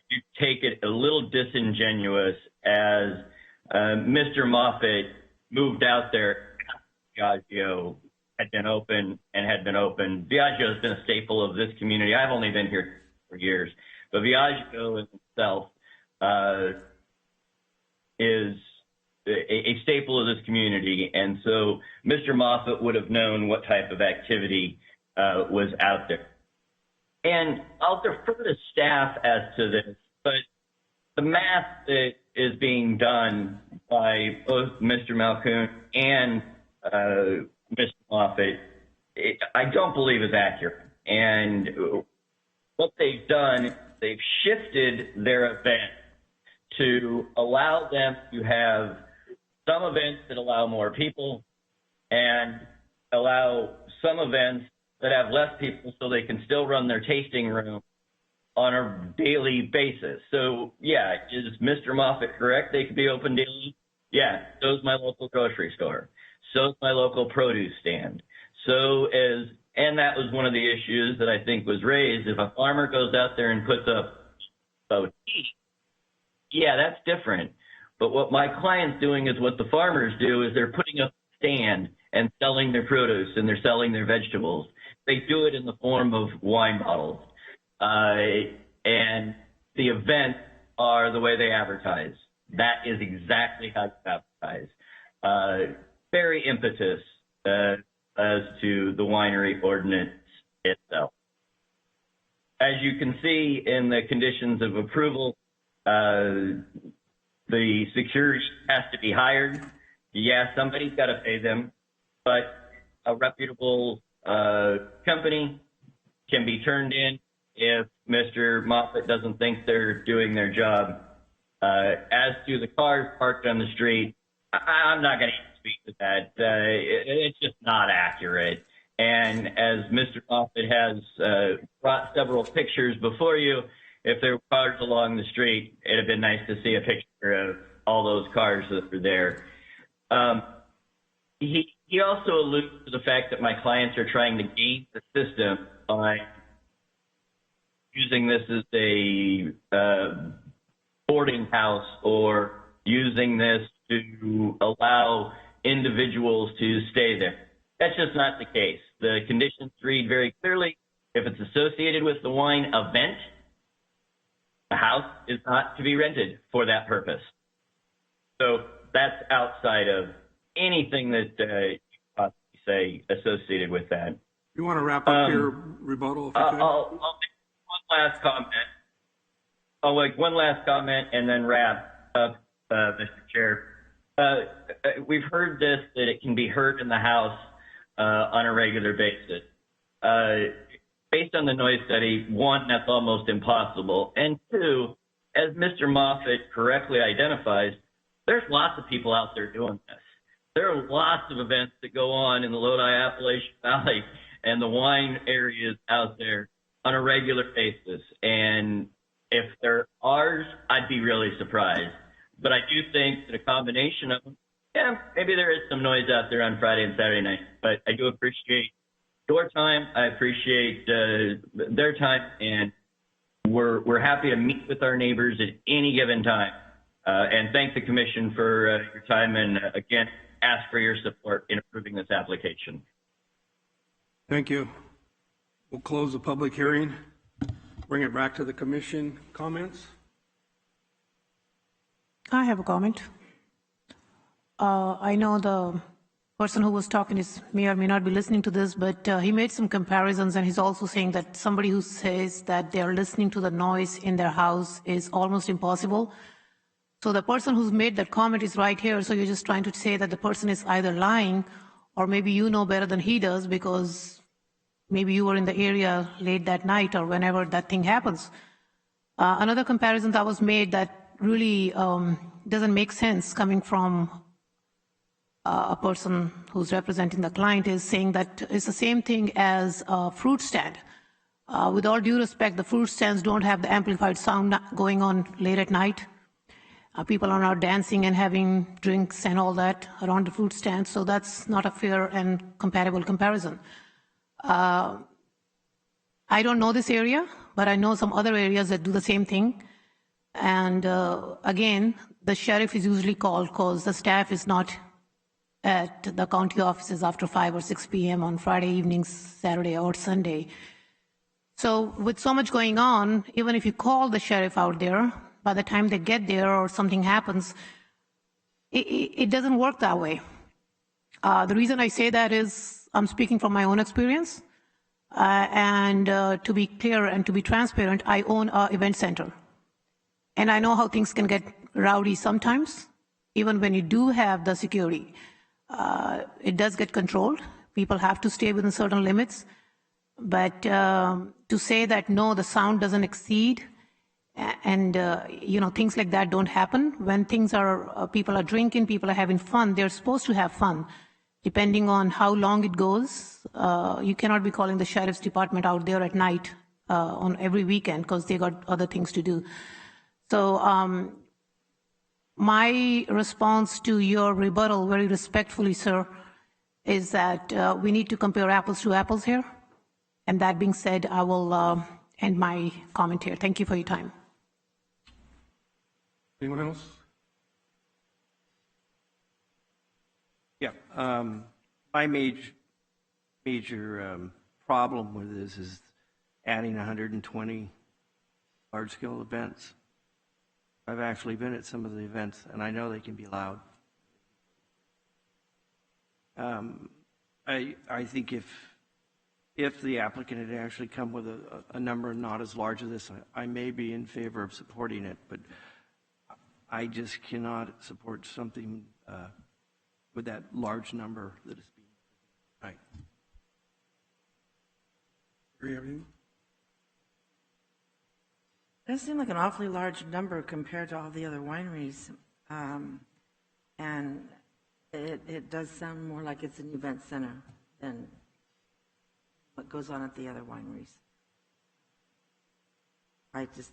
do take it a little disingenuous as Mr. Moffat moved out there. Diageo had been open and had been open. Diageo has been a staple of this community. I've only been here for years, but Diageo itself is a staple of this community. And so Mr. Moffat would have known what type of activity was out there. And I'll defer to staff as to this, but the math that is being done by both Mr. Malkoon and Mr. Moffat, I don't believe is accurate. And what they've done, they've shifted their event to allow them to have some events that allow more people and allow some events that have less people so they can still run their tasting room on a daily basis. So, yeah, is Mr. Moffat correct? They could be open daily? Yeah, so's my local grocery store. So's my local produce stand. And that was one of the issues that I think was raised. If a farmer goes out there and puts up boutique, yeah, that's different. But what my client's doing is what the farmers do is they're putting up a stand and selling their produce and they're selling their vegetables. They do it in the form of wine bottles. And the events are the way they advertise. That is exactly how you advertise. Very impetus as to the winery ordinance itself. As you can see in the conditions of approval, the security has to be hired. Yeah, somebody's got to pay them, but a reputable company can be turned in if Mr. Moffat doesn't think they're doing their job. As to the cars parked on the street, I'm not going to speak to that. It's just not accurate. And as Mr. Moffat has brought several pictures before you, if there were cars along the street, it'd have been nice to see a picture of all those cars that were there. He also alludes to the fact that my clients are trying to game the system by using this as a boarding house or using this to allow individuals to stay there. That's just not the case. The conditions read very clearly, if it's associated with the wine event, the house is not to be rented for that purpose. So that's outside of anything that you possibly say associated with that. You want to wrap up your rebuttal? If you could? I'll make one last comment. I'll make one last comment and then wrap up, Mr. Chair. We've heard this, that it can be heard in the House on a regular basis. Based on the noise study, one, that's almost impossible. And two, as Mr. Moffat correctly identifies, there's lots of people out there doing this. There are lots of events that go on in the Lodi Appalachian Valley and the wine areas out there on a regular basis. And if they're ours, I'd be really surprised. But I do think that a combination of them, yeah, maybe there is some noise out there on Friday and Saturday night, but I do appreciate your time. I appreciate their time, and we're happy to meet with our neighbors at any given time. And thank the commission for your time, and again, ask for your support in approving this application. Thank you. We'll close the public hearing, bring it back to the commission. Comments? I have a comment. I know the person who was talking may or may not be listening to this, but he made some comparisons, and he's also saying that somebody who says that they're listening to the noise in their house is almost impossible. So the person who's made that comment is right here, so you're just trying to say that the person is either lying or maybe you know better than he does because maybe you were in the area late that night or whenever that thing happens. Another comparison that was made that really doesn't make sense coming from a person who's representing the client is saying that it's the same thing as a fruit stand. With all due respect, the fruit stands don't have the amplified sound going on late at night. People are not dancing and having drinks and all that around the fruit stand, so that's not a fair and comparable comparison. I don't know this area, but I know some other areas that do the same thing. And again, the sheriff is usually called because the staff is not at the county offices after 5 or 6 p.m. on Friday evenings, Saturday or Sunday. So with so much going on, even if you call the sheriff out there, by the time they get there or something happens, it doesn't work that way. The reason I say that is I'm speaking from my own experience. And to be clear and to be transparent, I own an event center. And I know how things can get rowdy sometimes, even when you do have the security. It does get controlled. People have to stay within certain limits. But to say that, no, the sound doesn't exceed, and things like that don't happen. When things are, people are drinking, people are having fun, they're supposed to have fun. Depending on how long it goes, you cannot be calling the sheriff's department out there at night on every weekend because they got other things to do. So my response to your rebuttal, very respectfully, sir, is that we need to compare apples to apples here. And that being said, I will end my comment here. Thank you for your time. Anyone else? Yeah, my major problem with this is adding 120 large-scale events. I've actually been at some of the events, and I know they can be loud. I think if the applicant had actually come with a number not as large as this, I may be in favor of supporting it, but I just cannot support something with that large number that is being right. Do you have anything? That seemed like an awfully large number compared to all the other wineries. And it does sound more like it's an event center than what goes on at the other wineries. It's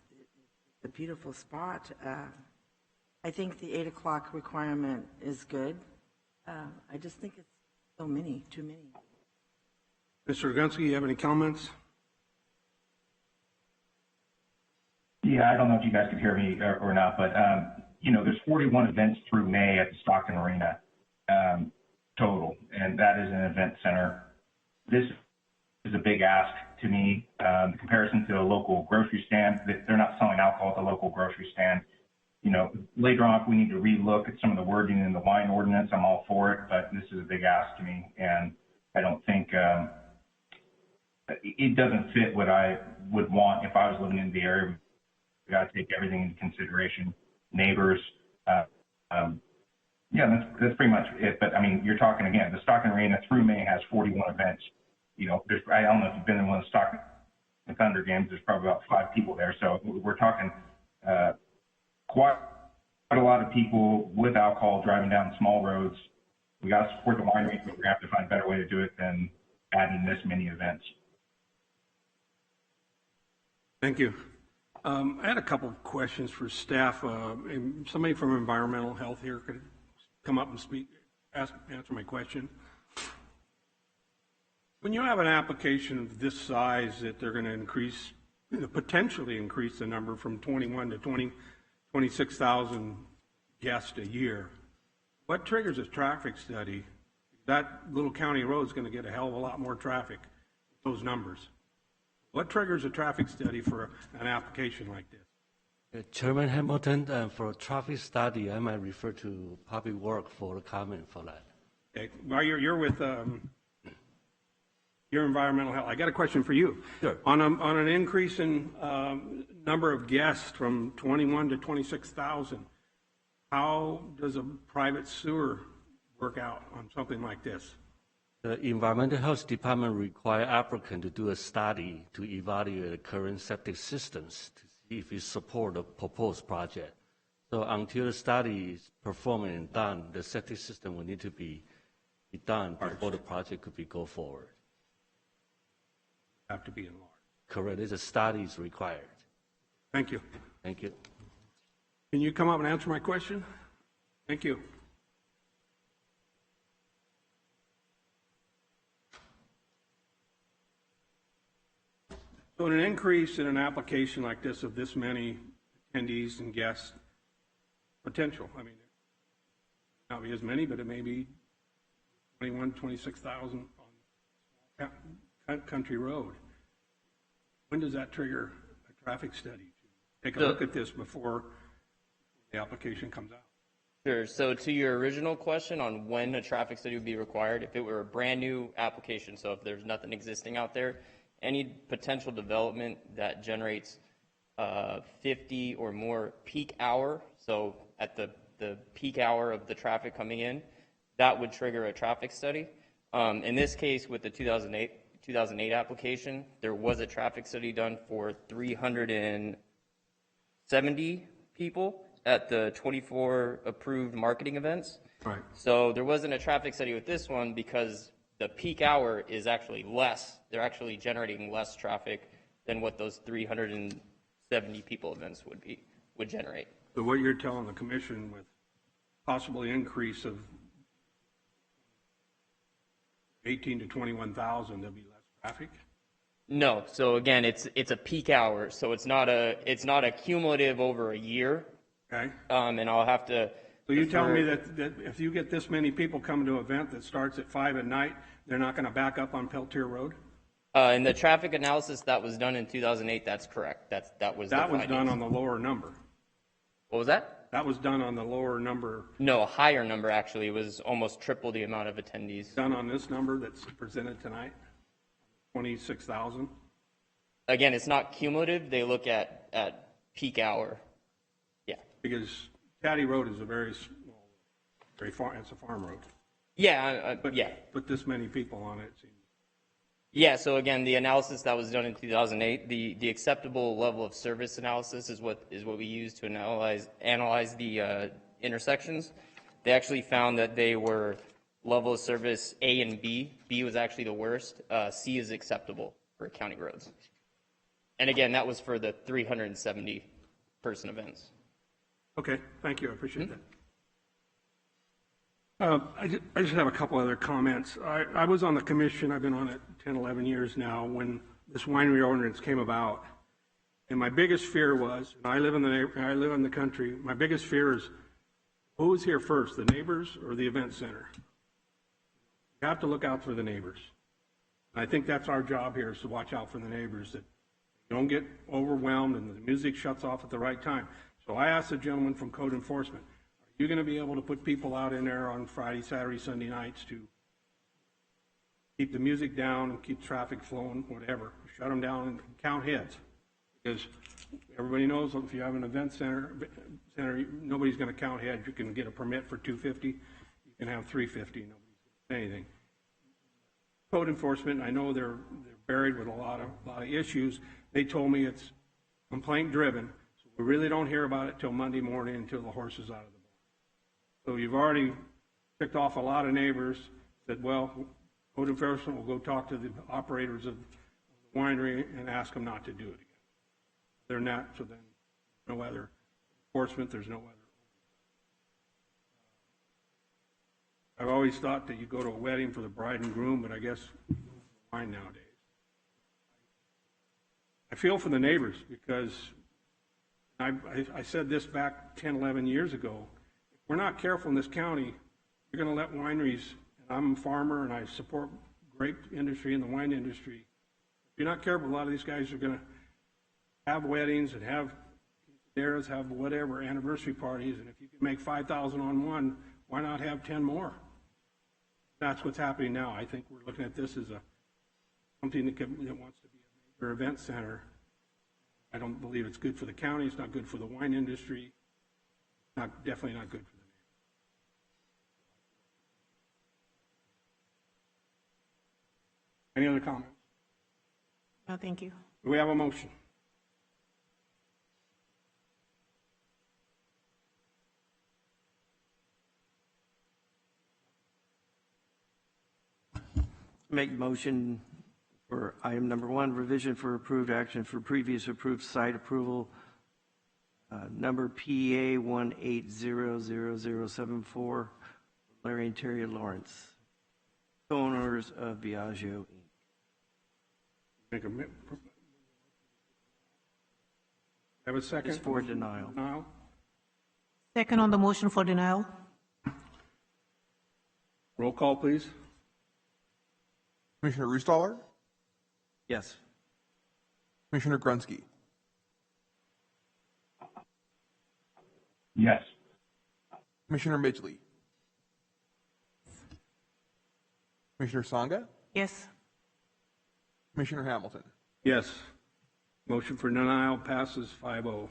a beautiful spot. I think the 8 o'clock requirement is good. I just think it's too many. Mr. Gunsky, you have any comments? Yeah, I don't know if you guys can hear me or not, but, there's 41 events through May at the Stockton Arena total, and that is an event center. This is a big ask to me. The comparison to a local grocery stand, they're not selling alcohol at the local grocery stand. Later on, if we need to relook at some of the wording in the wine ordinance, I'm all for it, but this is a big ask to me, and I don't think it doesn't fit what I would want if I was living in the area. We got to take everything into consideration, neighbors. Yeah, that's pretty much it. But I mean, you're talking again, the Stockton Arena through May has 41 events. I don't know if you've been in one of the Stockton Thunder games. There's probably about 5 people there, so we're talking quite a lot of people with alcohol driving down small roads. We got to support the wineries, but we have to find a better way to do it than adding this many events. Thank you. I had a couple of questions for staff. Somebody from environmental health here could come up and answer my question. When you have an application of this size that they're going to potentially increase the number from 21 to 26,000 guests a year, what triggers a traffic study? That little county road is going to get a hell of a lot more traffic those numbers. What triggers a traffic study for an application like this? Chairman Hamilton, for a traffic study, I might refer to Public Work for a comment for that. Okay, well, you're with your environmental health. I got a question for you. Sure. On an increase in number of guests from 21 to 26,000, how does a private sewer work out on something like this? The Environmental Health Department require applicant to do a study to evaluate the current septic systems to see if it support the proposed project. So until the study is performed and done, the septic system will need to be done before the project could be go forward. Have to be enlarged. Correct. There's a study is required. Thank you. Thank you. Can you come up and answer my question? Thank you. So an increase in an application like this of this many attendees and guests, potential, I mean, not be as many, but it may be 21, 26,000 on country road. When does that trigger a traffic study? Take a look at this before the application comes out. Sure. So to your original question on when a traffic study would be required, if it were a brand new application, so if there's nothing existing out there, any potential development that generates 50 or more peak hour, so at the peak hour of the traffic coming in, that would trigger a traffic study. In this case, with the 2008 application, there was a traffic study done for 370 people at the 24 approved marketing events. Right. So there wasn't a traffic study with this one because the peak hour is actually less. They're actually generating less traffic than what those 370 people events would generate. So what you're telling the commission with possible increase of 18 to 21,000, there'll be less traffic? No. So again, it's a peak hour. So it's not a cumulative over a year. Okay. And I'll have to. So you tell me that if you get this many people coming to an event that starts at 5 at night, they're not going to back up on Peltier Road? In the traffic analysis that was done in 2008, that's correct. That was done on the lower number. What was that? That was done on the lower number. No, a higher number actually. It was almost triple the amount of attendees. Done on this number that's presented tonight, 26,000. Again, it's not cumulative. They look at peak hour. Yeah. Because Caddy Road is a very far. It's a farm road. Yeah. Yeah. Put this many people on it. Yeah, so again, the analysis that was done in 2008, the acceptable level of service analysis is what we use to analyze the intersections. They actually found that they were level of service A and B. B was actually the worst. C is acceptable for county roads. And again, that was for the 370 person events. Okay, thank you. I appreciate that. I just have a couple other comments. I was on the commission, I've been on it 10, 11 years now, when this winery ordinance came about. And my biggest fear was, and I live in the country, my biggest fear is, who's here first, the neighbors or the event center? You have to look out for the neighbors. And I think that's our job here, is to watch out for the neighbors, that you don't get overwhelmed and the music shuts off at the right time. So I asked the gentleman from Code Enforcement, you're going to be able to put people out in there on Friday, Saturday, Sunday nights to keep the music down and keep traffic flowing, whatever. Shut them down and count heads. Because everybody knows if you have an event center, nobody's going to count heads. You can get a permit for 250. You can have 350. Nobody's going to say anything. Code Enforcement, I know they're buried with a lot of issues. They told me it's complaint driven. So we really don't hear about it till Monday morning until the horse is out of the barn. So you've already picked off a lot of neighbors, said, well, Code Enforcement will go talk to the operators of the winery and ask them not to do it again. They're not, so then no other enforcement, there's no other. I've always thought that you go to a wedding for the bride and groom, but I guess wine nowadays. I feel for the neighbors because I said this back 10, 11 years ago. We're not careful in this county, you're going to let wineries, and I'm a farmer and I support grape industry and the wine industry, you're not careful, a lot of these guys are going to have weddings and have quinceañeras, have whatever, anniversary parties, and if you can make 5,000 on one, why not have 10 more? That's what's happening now. I think we're looking at this as something that wants to be a major event center. I don't believe it's good for the county. It's not good for the wine industry. Definitely not good for the neighborhood. Any other comments? No, thank you. Do we have a motion? Make motion for item number 1, revision for approved action for previous approved site approval, number PA 1800074, Larry and Terry Lawrence, co-owners of Viaggio, Inc. Have a second? It's for denial. Denial? Second on the motion for denial. Roll call, please. Commissioner Rustaller, Yes. Commissioner Grunsky, Yes. Commissioner Midgley, Commissioner Sangha, Yes. Commissioner Hamilton. Yes. Motion for denial passes 5-0.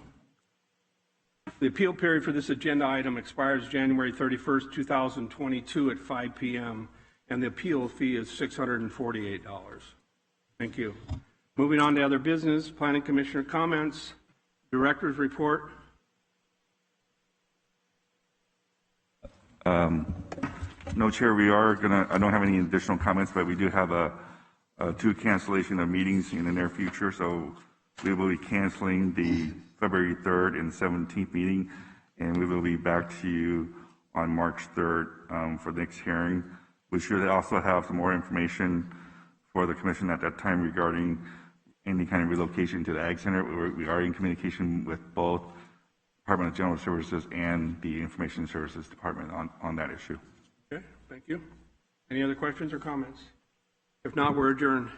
The appeal period for this agenda item expires January 31st, 2022 at 5 p.m., and the appeal fee is $648. Thank you. Moving on to other business, Planning Commissioner comments, Director's report. No, Chair, we are I don't have any additional comments, but we do have 2 cancellation of meetings in the near future, so we will be canceling the February 3rd and 17th meeting, and we will be back to you on March 3rd for the next hearing. We should also have some more information for the commission at that time regarding any kind of relocation to the Ag Center. We are in communication with both Department of General Services and the Information Services Department on that issue. Okay, thank you. Any other questions or comments? If not, we're adjourned.